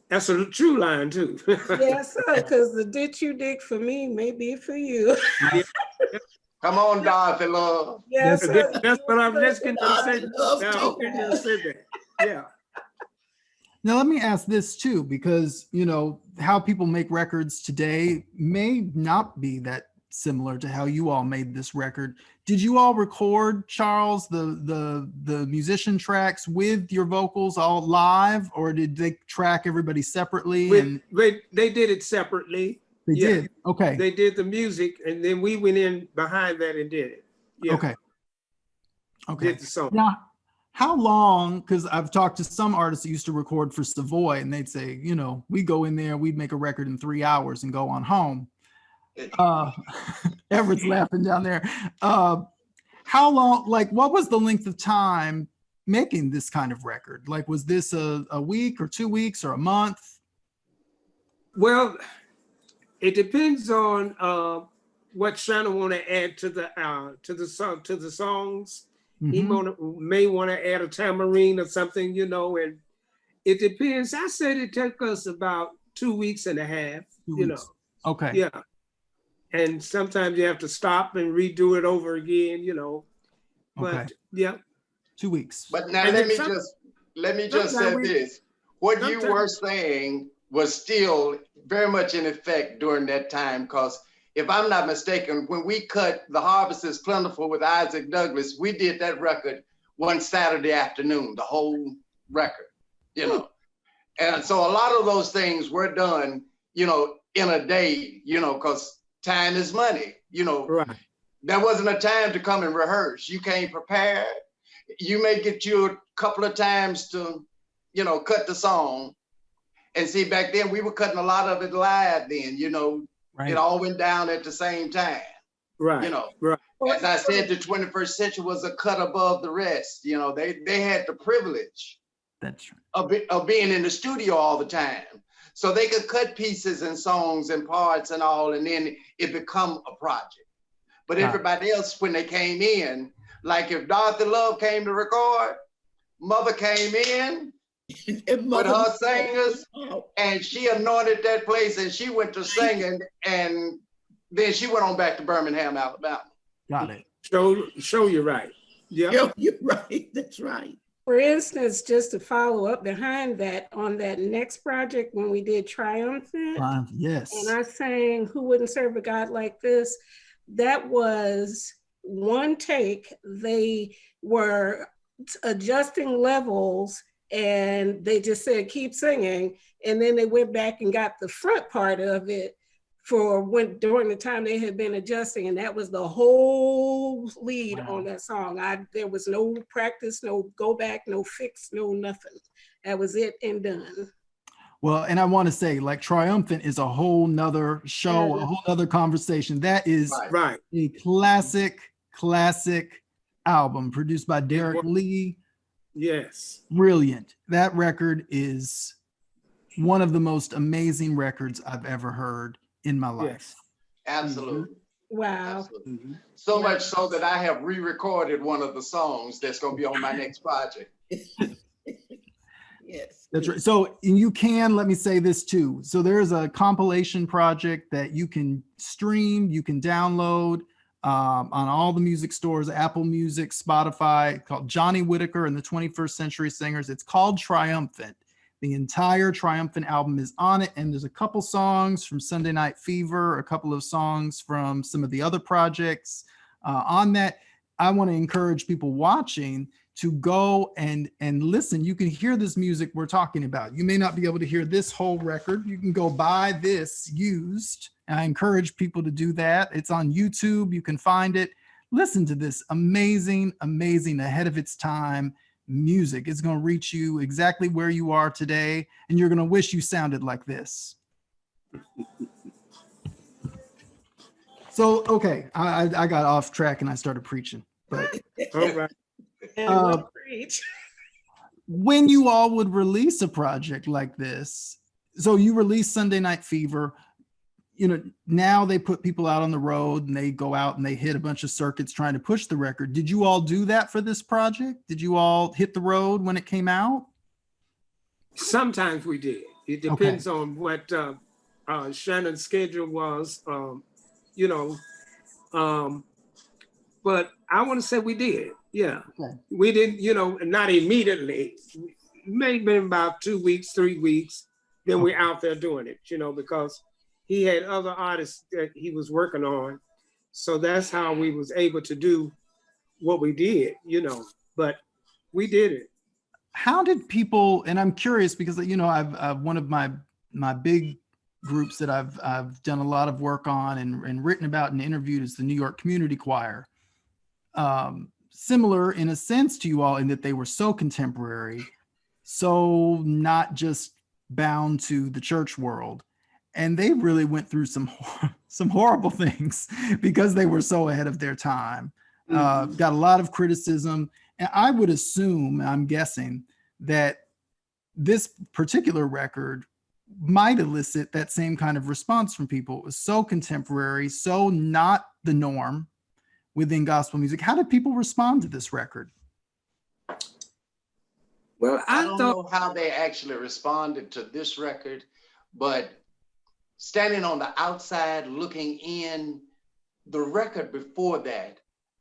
Speaker 4: that's a true line too.
Speaker 2: Yes, because the ditch you dig for me may be for you.
Speaker 5: Come on, Dorothy Love.
Speaker 2: Yes,
Speaker 4: That's what I'm just going to say. That. Yeah.
Speaker 1: Now, let me ask this too, because, how people make records today may not be that similar to how you all made this record. Did you all record, Charles, the musician tracks with your vocals all live, or did they track everybody separately?
Speaker 4: They did it separately.
Speaker 1: They did? Okay.
Speaker 4: They did the music, and then we went in behind that and did it. Yeah.
Speaker 1: Okay.
Speaker 4: Did the song.
Speaker 1: Now, how long, because I've talked to some artists that used to record for Savoy, and they'd say, we go in there, we'd make a record in 3 hours and go on home. Everett's laughing down there. How long, what was the length of time making this kind of record? Was this a week or 2 weeks or a month?
Speaker 4: Well, it depends on what Shannon want to add to the songs.
Speaker 1: Mm-hmm.
Speaker 4: He may want to add a tambourine or something, and it depends. I said it took us about 2 weeks and a half.
Speaker 1: 2 weeks. Okay.
Speaker 4: Yeah. And sometimes you have to stop and redo it over again, But
Speaker 1: okay.
Speaker 4: Yeah.
Speaker 1: 2 weeks.
Speaker 5: But now let me just say this. What you were saying was still very much in effect during that time, because if I'm not mistaken, when we cut The Harvest is Plentiful with Isaac Douglas, we did that record one Saturday afternoon, the whole record, And so a lot of those things were done, in a day, because time is money,
Speaker 4: Right.
Speaker 5: There wasn't a time to come and rehearse. You came prepared. You may get you a couple of times to, cut the song. And see, back then we were cutting a lot of it live then,
Speaker 1: Right.
Speaker 5: It all went down at the same time.
Speaker 4: Right.
Speaker 5: Right. As I said, the 21st century was a cut above the rest. They had the privilege
Speaker 1: That's right.
Speaker 5: of being in the studio all the time. So they could cut pieces and songs and parts and all, and then it become a project. But everybody else, when they came in, like if Dorothy Love came to record, Mother came in with her singers, and she anointed that place, and she went to singing, and then she went on back to Birmingham, Alabama.
Speaker 1: Got it.
Speaker 4: Show you're right. Yeah.
Speaker 3: You're right. That's right.
Speaker 2: For instance, just to follow up behind that, on that next project when we did Triumphant,
Speaker 1: Yes.
Speaker 2: and I sang Who Wouldn't Serve a God Like This, that was one take. They were adjusting levels and they just said, keep singing. And then they went back and got the front part of it during the time they had been adjusting, and that was the whole lead on that song. There was no practice, no go back, no fix, no nothing. That was it and done.
Speaker 1: Well, and I want to say, like, Triumphant is a whole nother show, a whole other conversation. That is
Speaker 4: Right.
Speaker 1: a classic album produced by Derek Lee.
Speaker 4: Yes.
Speaker 1: Brilliant. That record is one of the most amazing records I've ever heard in my life.
Speaker 4: Yes.
Speaker 5: Absolutely.
Speaker 2: Wow.
Speaker 5: Absolutely. So much so that I have re-recorded one of the songs that's going to be on my next project.
Speaker 3: Yes.
Speaker 1: That's right. So you can, let me say this too. So there's a compilation project that you can stream, you can download on all the music stores, Apple Music, Spotify, called Johnny Whitaker and the 21st Century Singers. It's called Triumphant. The entire Triumphant album is on it. And there's a couple songs from Sunday Night Fever, a couple of songs from some of the other projects on that. I want to encourage people watching to go and listen. You can hear this music we're talking about. You may not be able to hear this whole record. You can go buy this used. And I encourage people to do that. It's on YouTube. You can find it. Listen to this amazing, ahead of its time music. It's going to reach you exactly where you are today, and you're going to wish you sounded like this. So, okay, I got off track and I started preaching. But
Speaker 4: All right.
Speaker 1: when you all would release a project like this, so you release Sunday Night Fever, you know, now they put people out on the road and they go out and they hit a bunch of circuits trying to push the record. Did you all do that for this project? Did you all hit the road when it came out?
Speaker 4: Sometimes we did. It depends on what Shannon's schedule was, you know. But I want to say we did. Yeah. Okay. We didn't, you know, not immediately. Maybe about 2 weeks, 3 weeks. Then we're out there doing it, you know, because he had other artists that he was working on. So that's how we was able to do what we did, you know, but we did it.
Speaker 1: How did people, and I'm curious because, you know, I've one of my big groups that I've done a lot of work on and written about and interviewed is the New York Community Choir. Similar in a sense to you all in that they were so contemporary, so not just bound to the church world. And they really went through some horrible things because they were so ahead of their time. Got a lot of criticism. And I would assume, I'm guessing, that this particular record might elicit that same kind of response from people. It was so contemporary, so not the norm within gospel music. How did people respond to this record?
Speaker 5: Well, I don't know how they actually responded to this record, but standing on the outside looking in, the record before that,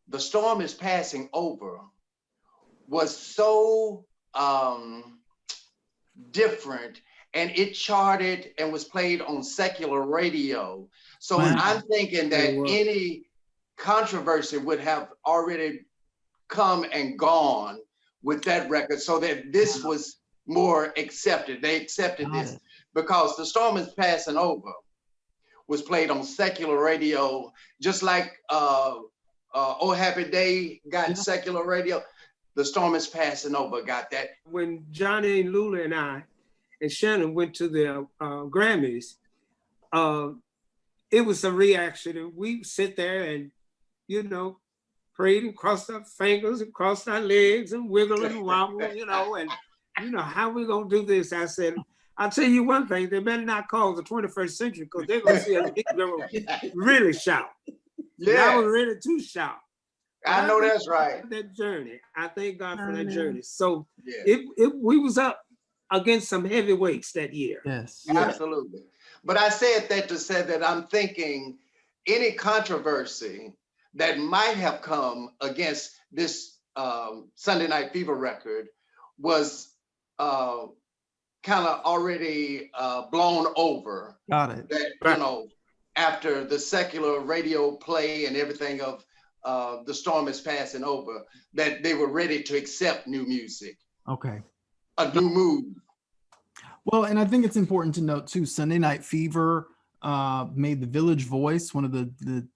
Speaker 5: The Storm is Passing Over, was so different, and it charted and was played on secular radio. So I'm thinking that any controversy would have already come and gone with that record, so that this was more accepted. They accepted this because The Storm is Passing Over was played on secular radio, just like Oh Happy Day got secular radio. The Storm is Passing Over got that.
Speaker 4: When Johnny and Lula and I and Shannon went to the Grammys, it was a reaction, and we sit there and, you know, prayed and crossed our fingers and crossed our legs and wiggle and wobble, you know, and, you know, how we gonna do this? I said, I'll tell you one thing, they better not call the 21st century because they're gonna see us really shout. Yeah. I was ready to shout.
Speaker 5: I know that's right.
Speaker 4: That journey. I thank God for that journey. So we was up against some heavyweights that year.
Speaker 1: Yes.
Speaker 5: Absolutely. But I said that to say that I'm thinking any controversy that might have come against this Sunday Night Fever record was kind of already blown over.
Speaker 1: Got it.
Speaker 5: That, you know, after the secular radio play and everything of The Storm is Passing Over, that they were ready to accept new music.
Speaker 1: Okay.
Speaker 5: A new move.
Speaker 1: Well, and I think it's important to note too, Sunday Night Fever made the Village Voice, one of the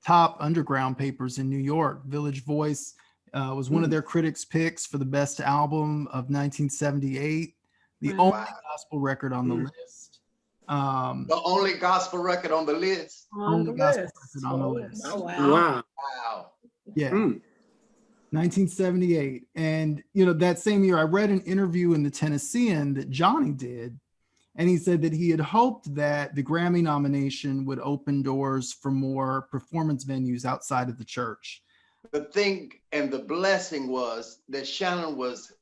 Speaker 1: top underground papers in New York. Village Voice was one of their critics' picks for the best album of 1978. the
Speaker 2: Wow.
Speaker 1: only gospel record on the list.
Speaker 5: The only gospel record on the list.
Speaker 2: On the
Speaker 1: Only gospel
Speaker 2: list.
Speaker 1: record on the
Speaker 2: Oh,
Speaker 1: list.
Speaker 2: wow.
Speaker 4: Wow.
Speaker 5: Wow.
Speaker 1: Yeah. 1978. And, you know, that same year, I read an interview in the Tennessean that Johnny did. And he said that he had hoped that the Grammy nomination would open doors for more performance venues outside of the church.
Speaker 5: The thing and the blessing was that Shannon was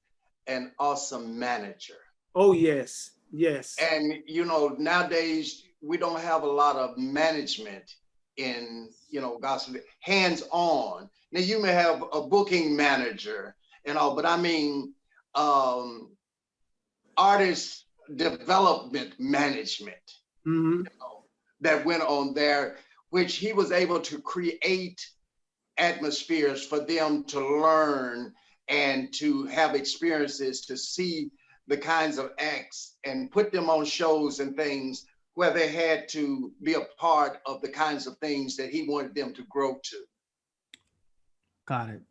Speaker 5: an awesome manager.
Speaker 4: Oh, yes. Yes.
Speaker 5: And, you know, nowadays we don't have a lot of management in, you know, gospel, hands-on. Now you may have a booking manager and all, but I mean, artist development management, you know, that went on there, which he was able to create atmospheres for them to learn and to have experiences, to see the kinds of acts and put them on shows and things where they had to be a part of the kinds of things that he wanted them to grow to.
Speaker 1: Got it.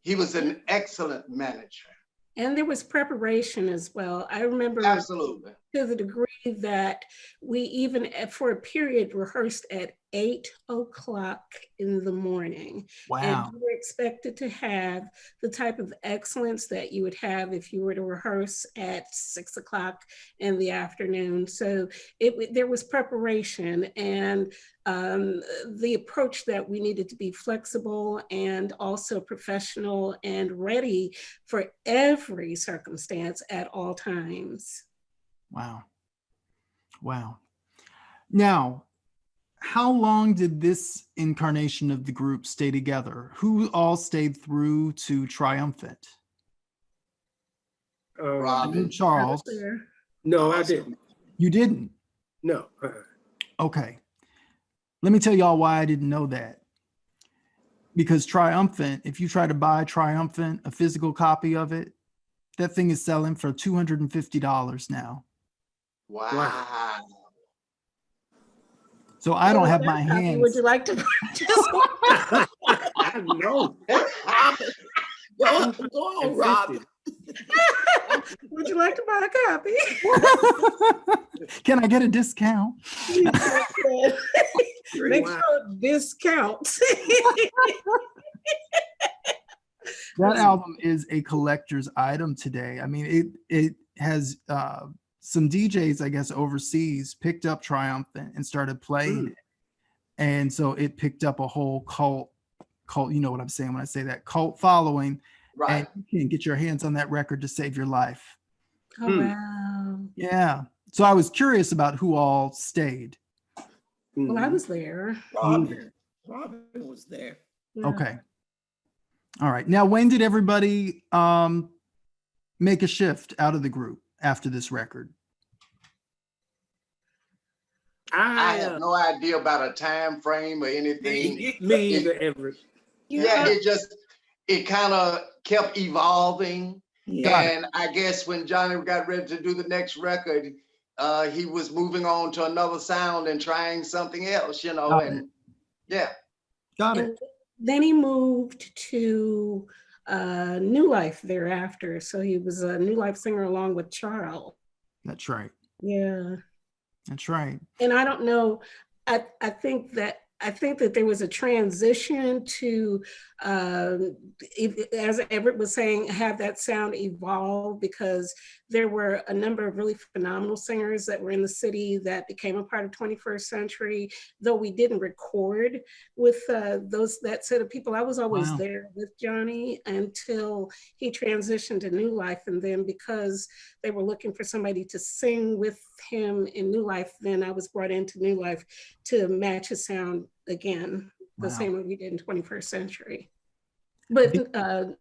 Speaker 5: He was an excellent manager.
Speaker 2: And there was preparation as well. I remember
Speaker 5: Absolutely.
Speaker 2: to the degree that we even for a period rehearsed at 8:00 in the morning.
Speaker 1: Wow.
Speaker 2: And you were expected to have the type of excellence that you would have if you were to rehearse at 6:00 in the afternoon. So there was preparation and the approach that we needed to be flexible and also professional and ready for every circumstance at all times.
Speaker 1: Wow. Wow. Now, how long did this incarnation of the group stay together? Who all stayed through to Triumphant?
Speaker 5: Robin.
Speaker 1: Charles.
Speaker 4: No, I didn't.
Speaker 1: You didn't?
Speaker 4: No.
Speaker 1: Okay. Let me tell y'all why I didn't know that. Because Triumphant, if you try to buy Triumphant, a physical copy of it, that thing is selling for $250 now.
Speaker 5: Wow.
Speaker 1: So I don't have my hands.
Speaker 2: Would you like to purchase one?
Speaker 4: No.
Speaker 3: Go on, Rob.
Speaker 2: Would you like to buy a copy?
Speaker 1: Can I get a discount?
Speaker 2: Make sure this counts.
Speaker 1: That album is a collector's item today. I mean, it has some DJs, I guess, overseas picked up Triumphant and started playing it. And so it picked up a whole cult, you know what I'm saying when I say that, cult following.
Speaker 5: Right.
Speaker 1: And you can get your hands on that record to save your life.
Speaker 2: Oh, wow.
Speaker 1: Yeah. So I was curious about who all stayed.
Speaker 2: Well, I was there.
Speaker 3: Robin was there.
Speaker 2: Yeah.
Speaker 1: Okay. All right. Now, when did everybody make a shift out of the group after this record?
Speaker 5: I have no idea about a time frame or anything.
Speaker 4: Me either, Everett.
Speaker 5: Yeah, it kind of kept evolving.
Speaker 3: Yeah.
Speaker 5: And I guess when Johnny got ready to do the next record, he was moving on to another sound and trying something else, you know, and yeah.
Speaker 1: Got
Speaker 2: And
Speaker 1: it.
Speaker 2: then he moved to New Life thereafter. So he was a New Life singer along with Charles.
Speaker 1: That's right.
Speaker 2: Yeah.
Speaker 1: That's right.
Speaker 2: And I don't know, I think that there was a transition to, as Everett was saying, have that sound evolve, because there were a number of really phenomenal singers that were in the city that became a part of 21st Century, though we didn't record with that set of people. I was always there with Johnny until he transitioned to New Life. And then because they were looking for somebody to sing with him in New Life, then I was brought into New Life to match his sound again, the same way we did in 21st Century. But as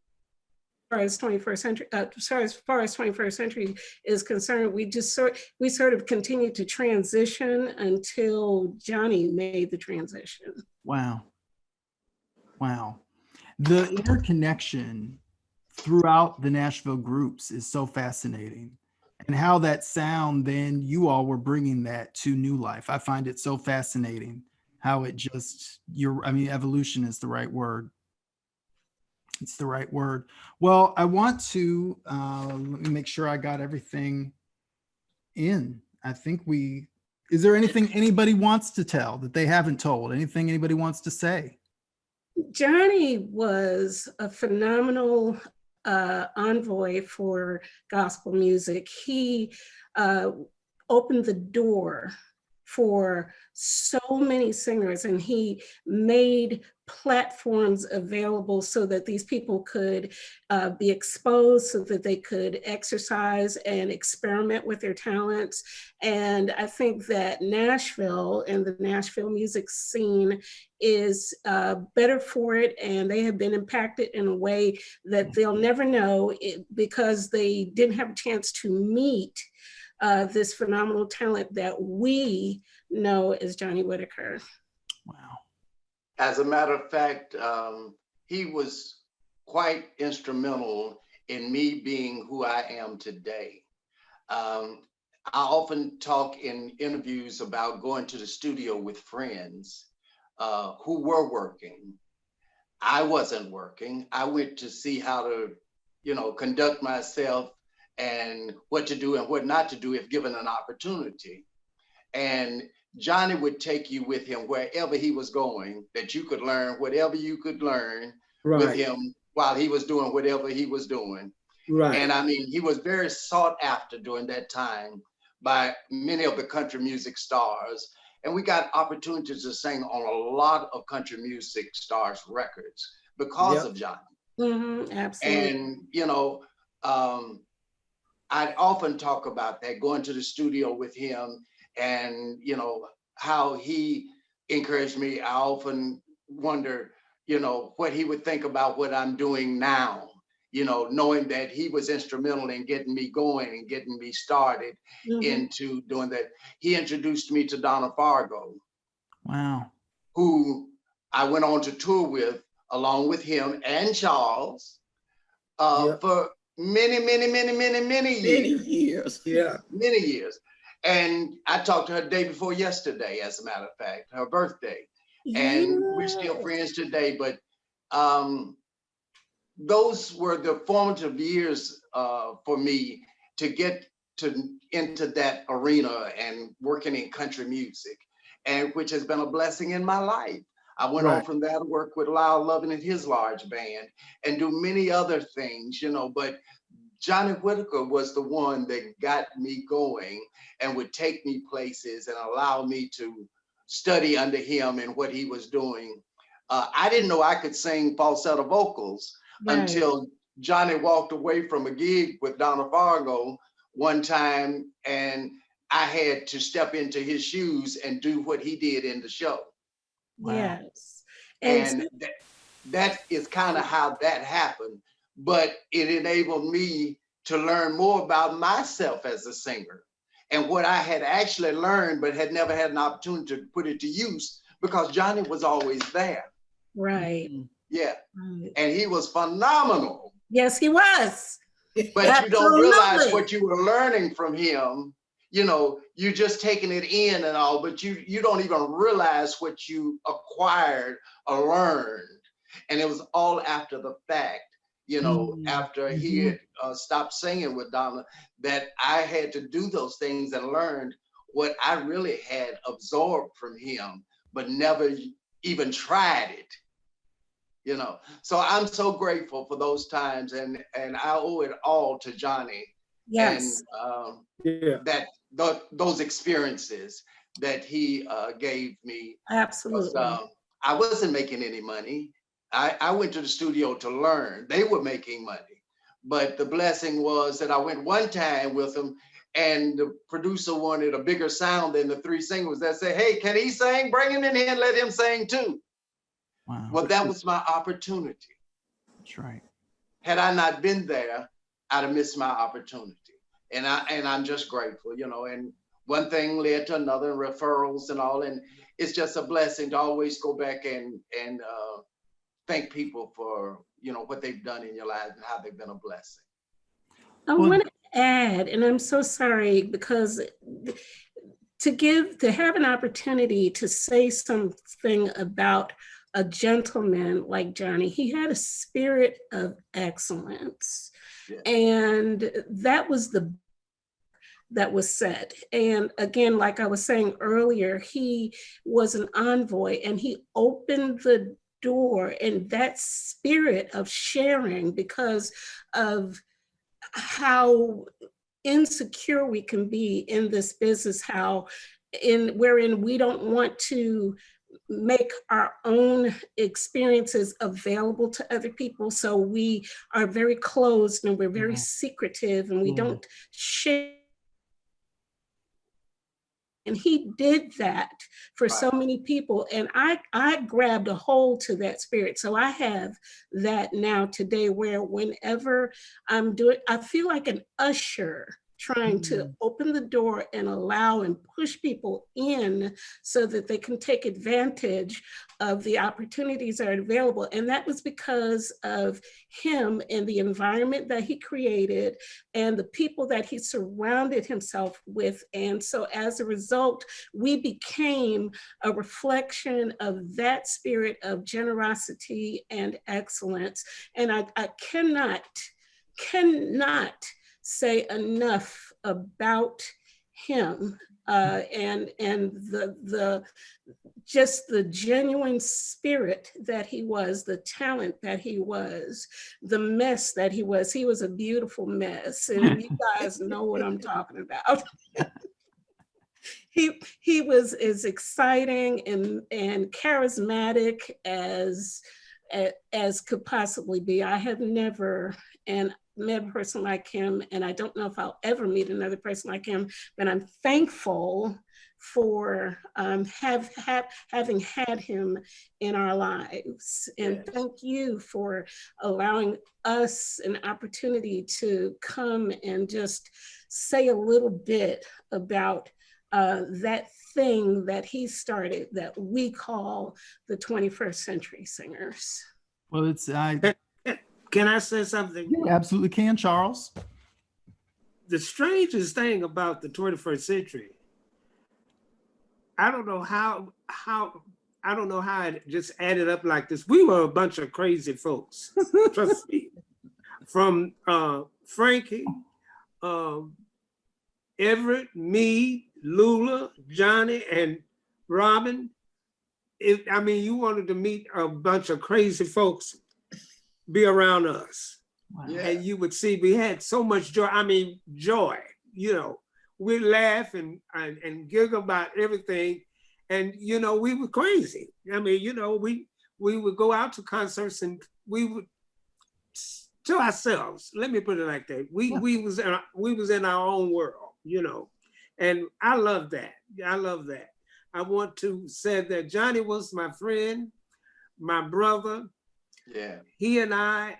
Speaker 2: far as 21st Century, as far as 21st Century is concerned, we sort of continued to transition until Johnny made the transition.
Speaker 1: Wow. Wow. The interconnection throughout the Nashville groups is so fascinating. And how that sound, then you all were bringing that to New Life. I find it so fascinating how it just, evolution is the right word. It's the right word. Well, I want to, let me make sure I got everything in. I think is there anything anybody wants to tell that they haven't told? Anything anybody wants to say?
Speaker 2: Johnny was a phenomenal envoy for gospel music. He opened the door for so many singers, and he made platforms available so that these people could be exposed, so that they could exercise and experiment with their talents. And I think that Nashville and the Nashville music scene is better for it, and they have been impacted in a way that they'll never know because they didn't have a chance to meet this phenomenal talent that we know as Johnny Whitaker.
Speaker 1: Wow.
Speaker 5: As a matter of fact, he was quite instrumental in me being who I am today. I often talk in interviews about going to the studio with friends who were working. I wasn't working. I went to see how to, conduct myself and what to do and what not to do if given an opportunity. And Johnny would take you with him wherever he was going, that you could learn whatever you could learn with him while he was doing whatever he was doing.
Speaker 4: Right.
Speaker 5: And I mean, he was very sought after during that time by many of the country music stars. And we got opportunities to sing on a lot of country music stars' records because of Johnny.
Speaker 2: Mm-hmm, absolutely.
Speaker 5: And, I'd often talk about that, going to the studio with him and, how he encouraged me. I often wonder, what he would think about what I'm doing now, knowing that he was instrumental in getting me going and getting me started into doing that. He introduced me to Donna Fargo.
Speaker 1: Wow.
Speaker 5: Who I went on to tour with, along with him and Charles, for many years.
Speaker 4: Yeah.
Speaker 5: Many years. And I talked to her the day before yesterday, as a matter of fact, her birthday. And we're still friends today. But those were the formative years for me to get into that arena and working in country music, and which has been a blessing in my life. I went on from that to work with Lyle Lovin and his large band and do many other things, but Johnny Whitaker was the one that got me going and would take me places and allow me to study under him and what he was doing. I didn't know I could sing falsetto vocals until Johnny walked away from a gig with Donna Fargo one time, and I had to step into his shoes and do what he did in the show.
Speaker 1: Wow.
Speaker 2: Yes.
Speaker 5: And that is kind of how that happened. But it enabled me to learn more about myself as a singer and what I had actually learned, but had never had an opportunity to put it to use because Johnny was always there.
Speaker 2: Right.
Speaker 5: Yeah. And he was phenomenal.
Speaker 2: Yes, he was.
Speaker 5: But you don't realize what you were learning from him. You're just taking it in and all, but you don't even realize what you acquired or learned. And it was all after the fact, after he had stopped singing with Donna, that I had to do those things and learned what I really had absorbed from him, but never even tried it. So I'm so grateful for those times, and I owe it all to Johnny.
Speaker 2: Yes.
Speaker 5: And those experiences that he gave me.
Speaker 2: Absolutely.
Speaker 5: I wasn't making any money. I went to the studio to learn. They were making money. But the blessing was that I went one time with them, and the producer wanted a bigger sound than the three singers that said, hey, can he sing? Bring him in here and let him sing too.
Speaker 1: Wow.
Speaker 5: Well, that was my opportunity.
Speaker 1: That's right.
Speaker 5: Had I not been there, I'd have missed my opportunity. And I'm just grateful, and one thing led to another, referrals and all. And it's just a blessing to always go back and thank people for, what they've done in your life and how they've been a blessing.
Speaker 2: I want to add, and I'm so sorry, because to have an opportunity to say something about a gentleman like Johnny, he had a spirit of excellence. Yeah. And that was that was said. And again, like I was saying earlier, he was an envoy and he opened the door, and that spirit of sharing, because of how insecure we can be in this business, wherein we don't want to make our own experiences available to other people. So we are very closed and we're very secretive, and we don't share. And he did that for so many people. And I grabbed a hold to that spirit. So I have that now today, where whenever I'm doing, I feel like an usher trying to open the door and allow and push people in so that they can take advantage of the opportunities that are available. And that was because of him and the environment that he created and the people that he surrounded himself with. And so as a result, we became a reflection of that spirit of generosity and excellence. And I cannot say enough about him and the just the genuine spirit that he was, the talent that he was, the mess that he was. He was a beautiful mess, and you guys know what I'm talking about. He was as exciting and charismatic as could possibly be. I have never met a person like him, and I don't know if I'll ever meet another person like him, but I'm thankful for having had him in our lives. And thank you for allowing us an opportunity to come and just say a little bit about that thing that he started that we call the 21st Century Singers.
Speaker 6: Well,
Speaker 4: Can I say something?
Speaker 6: You absolutely can, Charles.
Speaker 4: The strangest thing about the 21st century, I don't know how it just added up like this. We were a bunch of crazy folks, trust me. From Frankie, Everett, me, Lula, Johnny, and Robin. You wanted to meet a bunch of crazy folks, be around us.
Speaker 6: Wow.
Speaker 5: Yeah.
Speaker 4: And you would see we had so much joy. Joy, we'd laugh and giggle about everything. And, we were crazy. We would go out to concerts and we would, to ourselves, let me put it like that. We was in our own world, and I love that. I want to say that Johnny was my friend, my brother.
Speaker 5: Yeah.
Speaker 4: He and I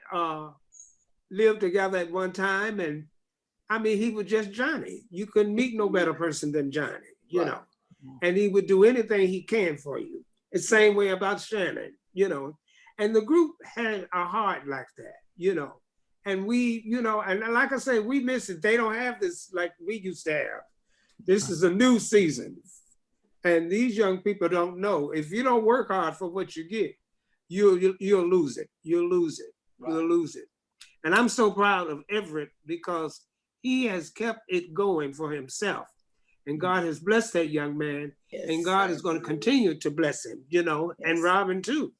Speaker 4: lived together at one time, and he was just Johnny. You couldn't meet no better person than Johnny, know. And he would do anything he can for you. The same way about Shannon, And the group had a heart like that, And we, and like I say, we miss it. They don't have this like we used to have. This is a new season. And these young people don't know. If you don't work hard for what you get, you'll lose it. You'll lose it. Right. You'll lose it. And I'm so proud of Everett because he has kept it going for himself. And God has blessed that young man. Yes, and God is going to continue to bless him, and Robin too.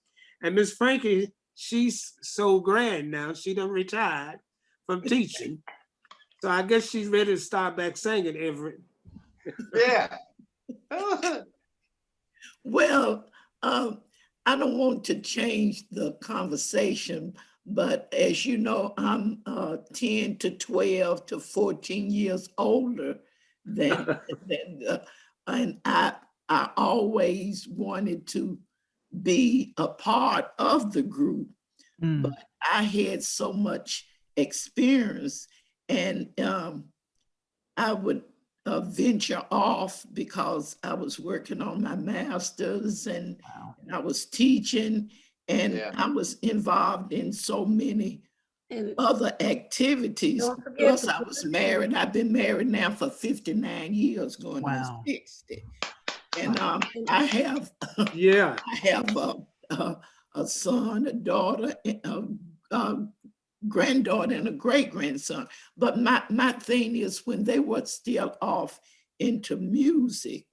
Speaker 4: And Miss Frankie, she's so grand now. She done retired from teaching. So I guess she's ready to start back singing, Everett.
Speaker 5: Yeah.
Speaker 3: Well, I don't want to change the conversation, but as you know, I'm 10 to 12 to 14 years older than and I always wanted to be a part of the group, but I had so much experience, and I would venture off because I was working on my master's and I was teaching, and I was involved in so many other activities. Plus, I was married. I've been married now for 59 years, going on 60. And I have a son, a daughter, granddaughter and a great grandson. But my thing is, when they were still off into music,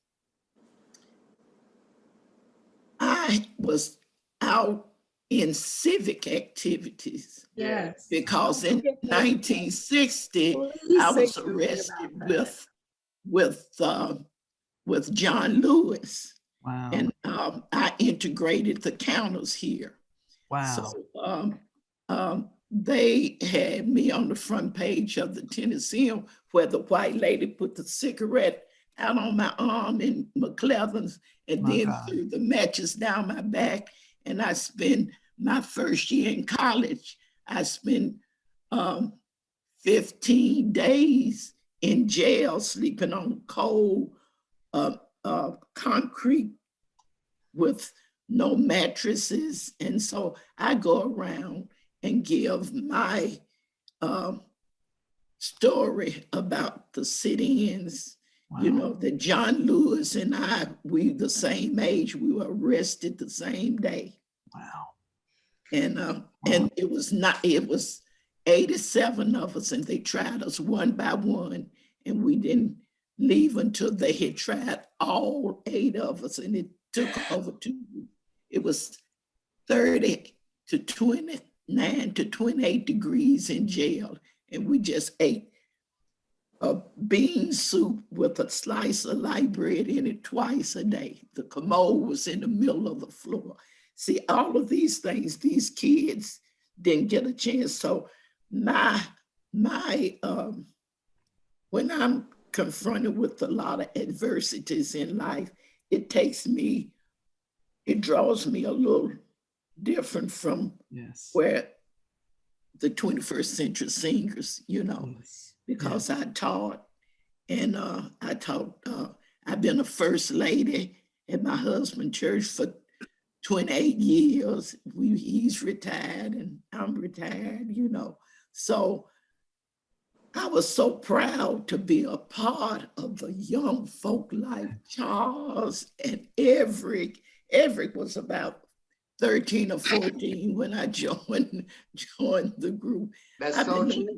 Speaker 3: I was out in civic activities.
Speaker 2: Yes.
Speaker 3: Because in 1960,
Speaker 2: Please
Speaker 3: I
Speaker 2: say
Speaker 3: was
Speaker 2: something
Speaker 3: arrested
Speaker 2: about that.
Speaker 3: with John Lewis.
Speaker 1: Wow.
Speaker 3: And I integrated the counters here.
Speaker 1: Wow.
Speaker 3: So they had me on the front page of the Tennessean, where the white lady put the cigarette out on my arm in McClellan's, and then threw the matches down my back. And I spent my first year in college, I spent 15 days in jail, sleeping on cold concrete with no mattresses. And so I go around and give my story about the sit-ins. Wow. You know, that John Lewis and I, we the same age, we were arrested the same day.
Speaker 1: Wow.
Speaker 3: And it was 87 of us, and they tried us one by one, and we didn't leave until they had tried all 8 of us, and it took over it was 30 to 29 to 28 degrees in jail, and we just ate a bean soup with a slice of light bread in it twice a day. The commode was in the middle of the floor. See, all of these things, these kids didn't get a chance. So when I'm confronted with a lot of adversities in life, it draws me a little different from where the 21st century singers, you know, because I taught, and I've been a first lady at my husband's church for 28 years. He's retired and I'm retired, you know. So I was so proud to be a part of the young folk like Charles and Everett. Everett was about 13 or 14 when I joined the group.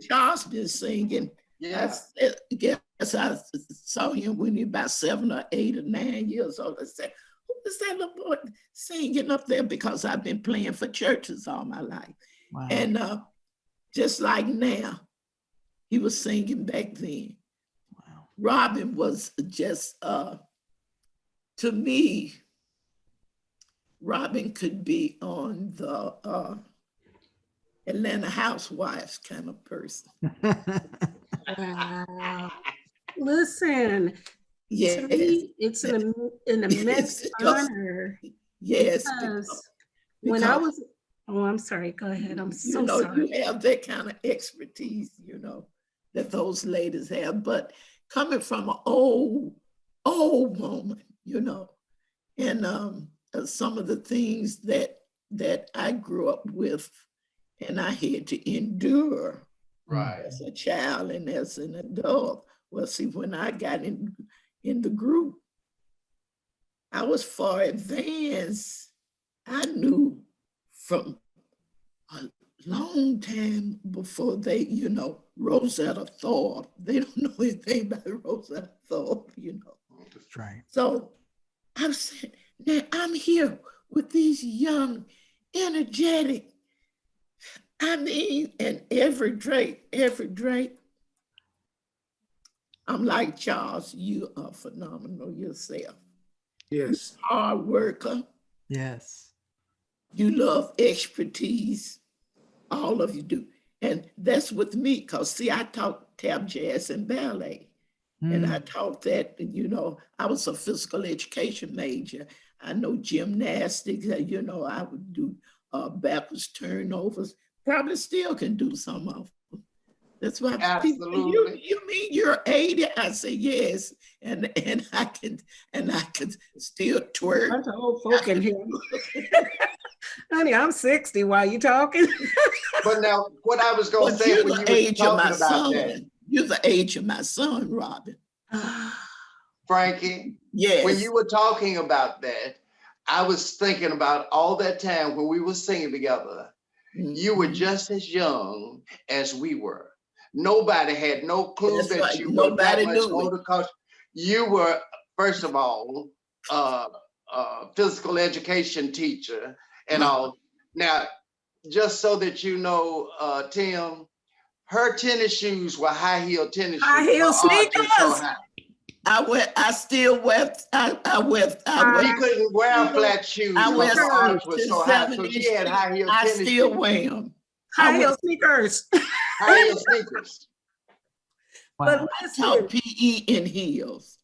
Speaker 3: Charles been singing. Yeah. I guess I saw him when he was about 7 or 8 or 9 years old. I said, who is that little boy singing up there? Because I've been playing for churches all my life. Wow. And just like now, he was singing back then. Wow. Robin was just, to me, Robin could be on the Atlanta Housewives kind of person.
Speaker 2: Wow. Listen,
Speaker 3: yes.
Speaker 2: To me, it's an immense honor.
Speaker 3: Yes.
Speaker 2: Because when I was, I'm sorry, go ahead. I'm so sorry.
Speaker 3: You have that kind of expertise, you know, that those ladies have. But coming from an old woman, you know, and some of the things that I grew up with and I had to endure as a child and as an adult. Well, see, when I got in the group, I was far advanced. I knew from a long time before they, you know, Rosetta Thorpe. They don't know anything about Rosetta Thorpe, you know.
Speaker 1: That's right.
Speaker 3: So I said, now I'm here with these young, energetic, and Everett Drake. I'm like, Charles, you are phenomenal yourself.
Speaker 4: Yes.
Speaker 3: You're a hard worker.
Speaker 1: Yes.
Speaker 3: You love expertise. All of you do. And that's with me, because see, I taught tap, jazz, and ballet. And I taught that, you know, I was a physical education major. I know gymnastics, you know, I would do backwards turnovers. Probably still can do some of them. That's why
Speaker 5: absolutely.
Speaker 3: You mean you're 80? I say yes, and I can still twerk.
Speaker 2: Bunch of old folk in here. Honey, I'm 60 while you talking.
Speaker 5: But now, what I was going to say when you were talking about that.
Speaker 3: You're the age of my son, Robin.
Speaker 5: Frankie,
Speaker 3: yes.
Speaker 5: When you were talking about that, I was thinking about all that time when we were singing together. You were just as young as we were. Nobody had no clue
Speaker 3: That's
Speaker 5: that
Speaker 3: right.
Speaker 5: you were that
Speaker 3: Nobody
Speaker 5: much
Speaker 3: knew it.
Speaker 5: older because you were, first of all, physical education teacher and all. Now, just so that you know, Tim, her tennis shoes were high heel tennis shoes.
Speaker 2: High heel
Speaker 5: Her arch was so
Speaker 2: sneakers.
Speaker 5: high.
Speaker 3: I still wear,
Speaker 5: She couldn't wear flat shoes
Speaker 3: I wear
Speaker 5: because her arch was so high. So
Speaker 3: 7-inch
Speaker 5: she had high heel
Speaker 3: I
Speaker 5: tennis
Speaker 3: still
Speaker 5: shoes.
Speaker 3: wear them.
Speaker 2: High heel sneakers.
Speaker 5: High heel sneakers.
Speaker 2: But
Speaker 1: Wow.
Speaker 3: I taught
Speaker 2: listen,
Speaker 3: PE in heels.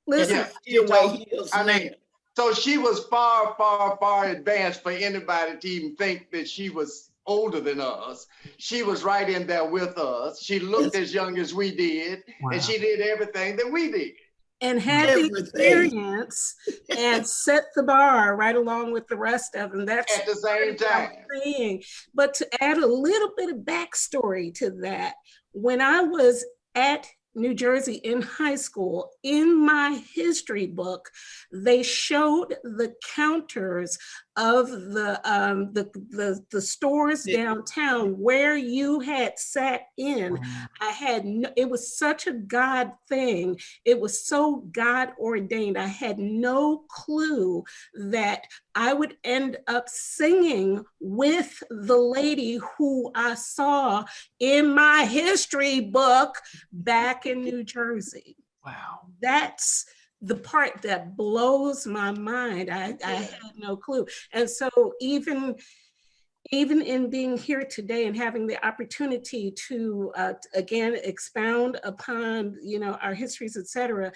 Speaker 2: listen.
Speaker 5: Yeah,
Speaker 3: Still wear
Speaker 5: so,
Speaker 3: heels
Speaker 5: I mean,
Speaker 3: now.
Speaker 5: so she was far, far, far advanced for anybody to even think that she was older than us. She was right in there with us. She looked as young as we did,
Speaker 1: Wow.
Speaker 5: and she did everything that we did.
Speaker 2: And had the
Speaker 3: Everything.
Speaker 2: experience and set the bar right along with the rest of them. That's
Speaker 5: At the same
Speaker 2: what I'm
Speaker 5: time.
Speaker 2: saying. But to add a little bit of backstory to that, when I was at New Jersey in high school, in my history book, they showed the counters of the stores downtown where you had sat in. I had it was such a God thing. It was so God ordained. I had no clue that I would end up singing with the lady who I saw in my history book back in New Jersey.
Speaker 1: Wow.
Speaker 2: That's the part that blows my mind. I had no clue. And so even in being here today and having the opportunity to again expound upon our histories, etc.,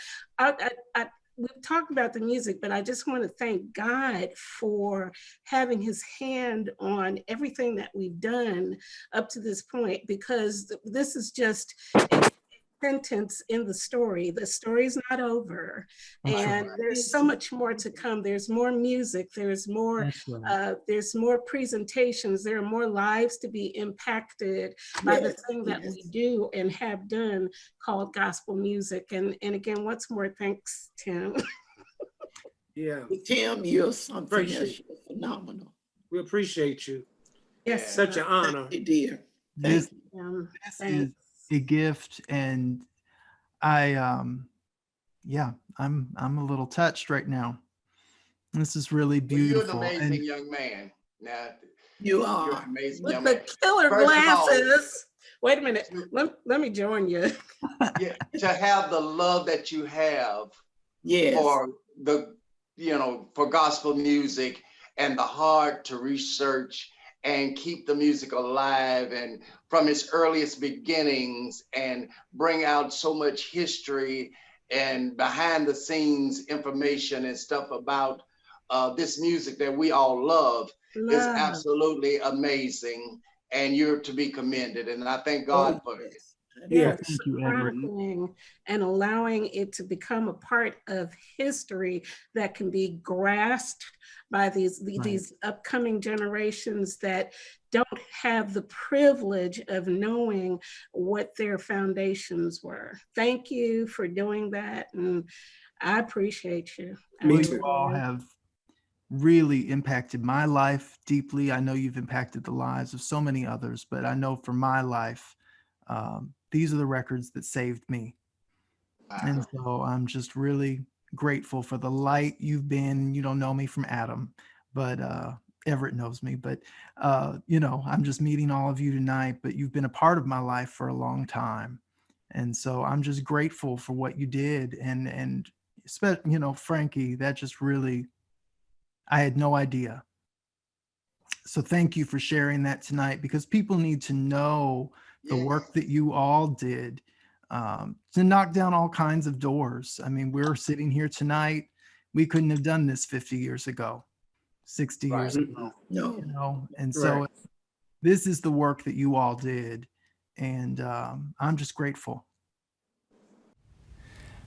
Speaker 2: we've talked about the music, but I just want to thank God for having his hand on everything that we've done up to this point, because this is just a sentence in the story. The story's not over, and there's so much more to come. There's more music, there's more presentations, there are more lives to be impacted by the thing that we do and have done called gospel music. And again, once more, thanks, Tim.
Speaker 4: Yeah,
Speaker 3: Tim, you're something else.
Speaker 4: Appreciate
Speaker 3: You're phenomenal.
Speaker 4: we appreciate you.
Speaker 2: Yes,
Speaker 4: Such an honor.
Speaker 3: Thank you, dear.
Speaker 1: This,
Speaker 2: Thanks.
Speaker 1: is a gift, and I'm a little touched right now. This is really
Speaker 5: Well, you're
Speaker 1: beautiful.
Speaker 5: an amazing young man. Now,
Speaker 3: You
Speaker 5: you're
Speaker 3: are.
Speaker 5: an amazing
Speaker 2: With
Speaker 5: young
Speaker 2: the
Speaker 5: man.
Speaker 2: killer
Speaker 5: First of all-
Speaker 2: glasses. Wait a minute. Let me join you.
Speaker 5: Yeah, to have the love that you have
Speaker 3: Yes.
Speaker 5: for for gospel music and the heart to research and keep the music alive and from its earliest beginnings and bring out so much history and behind the scenes information and stuff about this music that we all love is absolutely amazing, and you're to be commended, and I thank God for it.
Speaker 4: Yeah.
Speaker 1: Thank you, Everett.
Speaker 2: Chronicling and allowing it to become a part of history that can be grasped by these upcoming generations that don't have the privilege of knowing what their foundations were. Thank you for doing that, and I appreciate you.
Speaker 4: Me
Speaker 1: You all have really impacted my life deeply. I know you've impacted the lives of so many others, but I know for my life, these are the records that saved me. And so I'm just really grateful for the light you've been. You don't know me from Adam, but Everett knows me. But, I'm just meeting all of you tonight, but you've been a part of my life for a long time. And so I'm just grateful for what you did. And Frankie, that just really, I had no idea. So thank you for sharing that tonight, because people need to know the work that you all did to knock down all kinds of doors. I mean, we're sitting here tonight. We couldn't have done this 50 years ago, 60 years ago.
Speaker 3: No.
Speaker 1: And so this is the work that you all did. And I'm just grateful.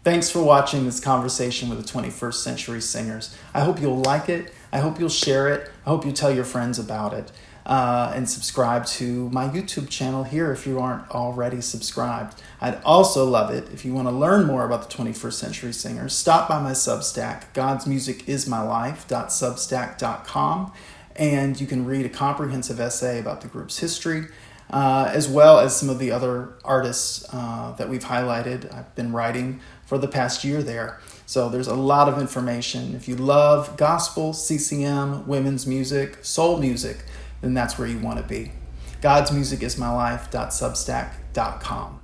Speaker 1: Thanks for watching this conversation with the 21st Century Singers. I hope you'll like it. I hope you'll share it. I hope you tell your friends about it. And subscribe to my YouTube channel here if you aren't already subscribed. I'd also love it if you want to learn more about the 21st Century Singers. Stop by my Substack, godsmusicIsmylife.substack.com, And you can read a comprehensive essay about the group's history, as well as some of the other artists that we've highlighted. I've been writing for the past year there. So there's a lot of information. If you love gospel, CCM, women's music, soul music, then that's where you want to be. godsmusicismylife.substack.com.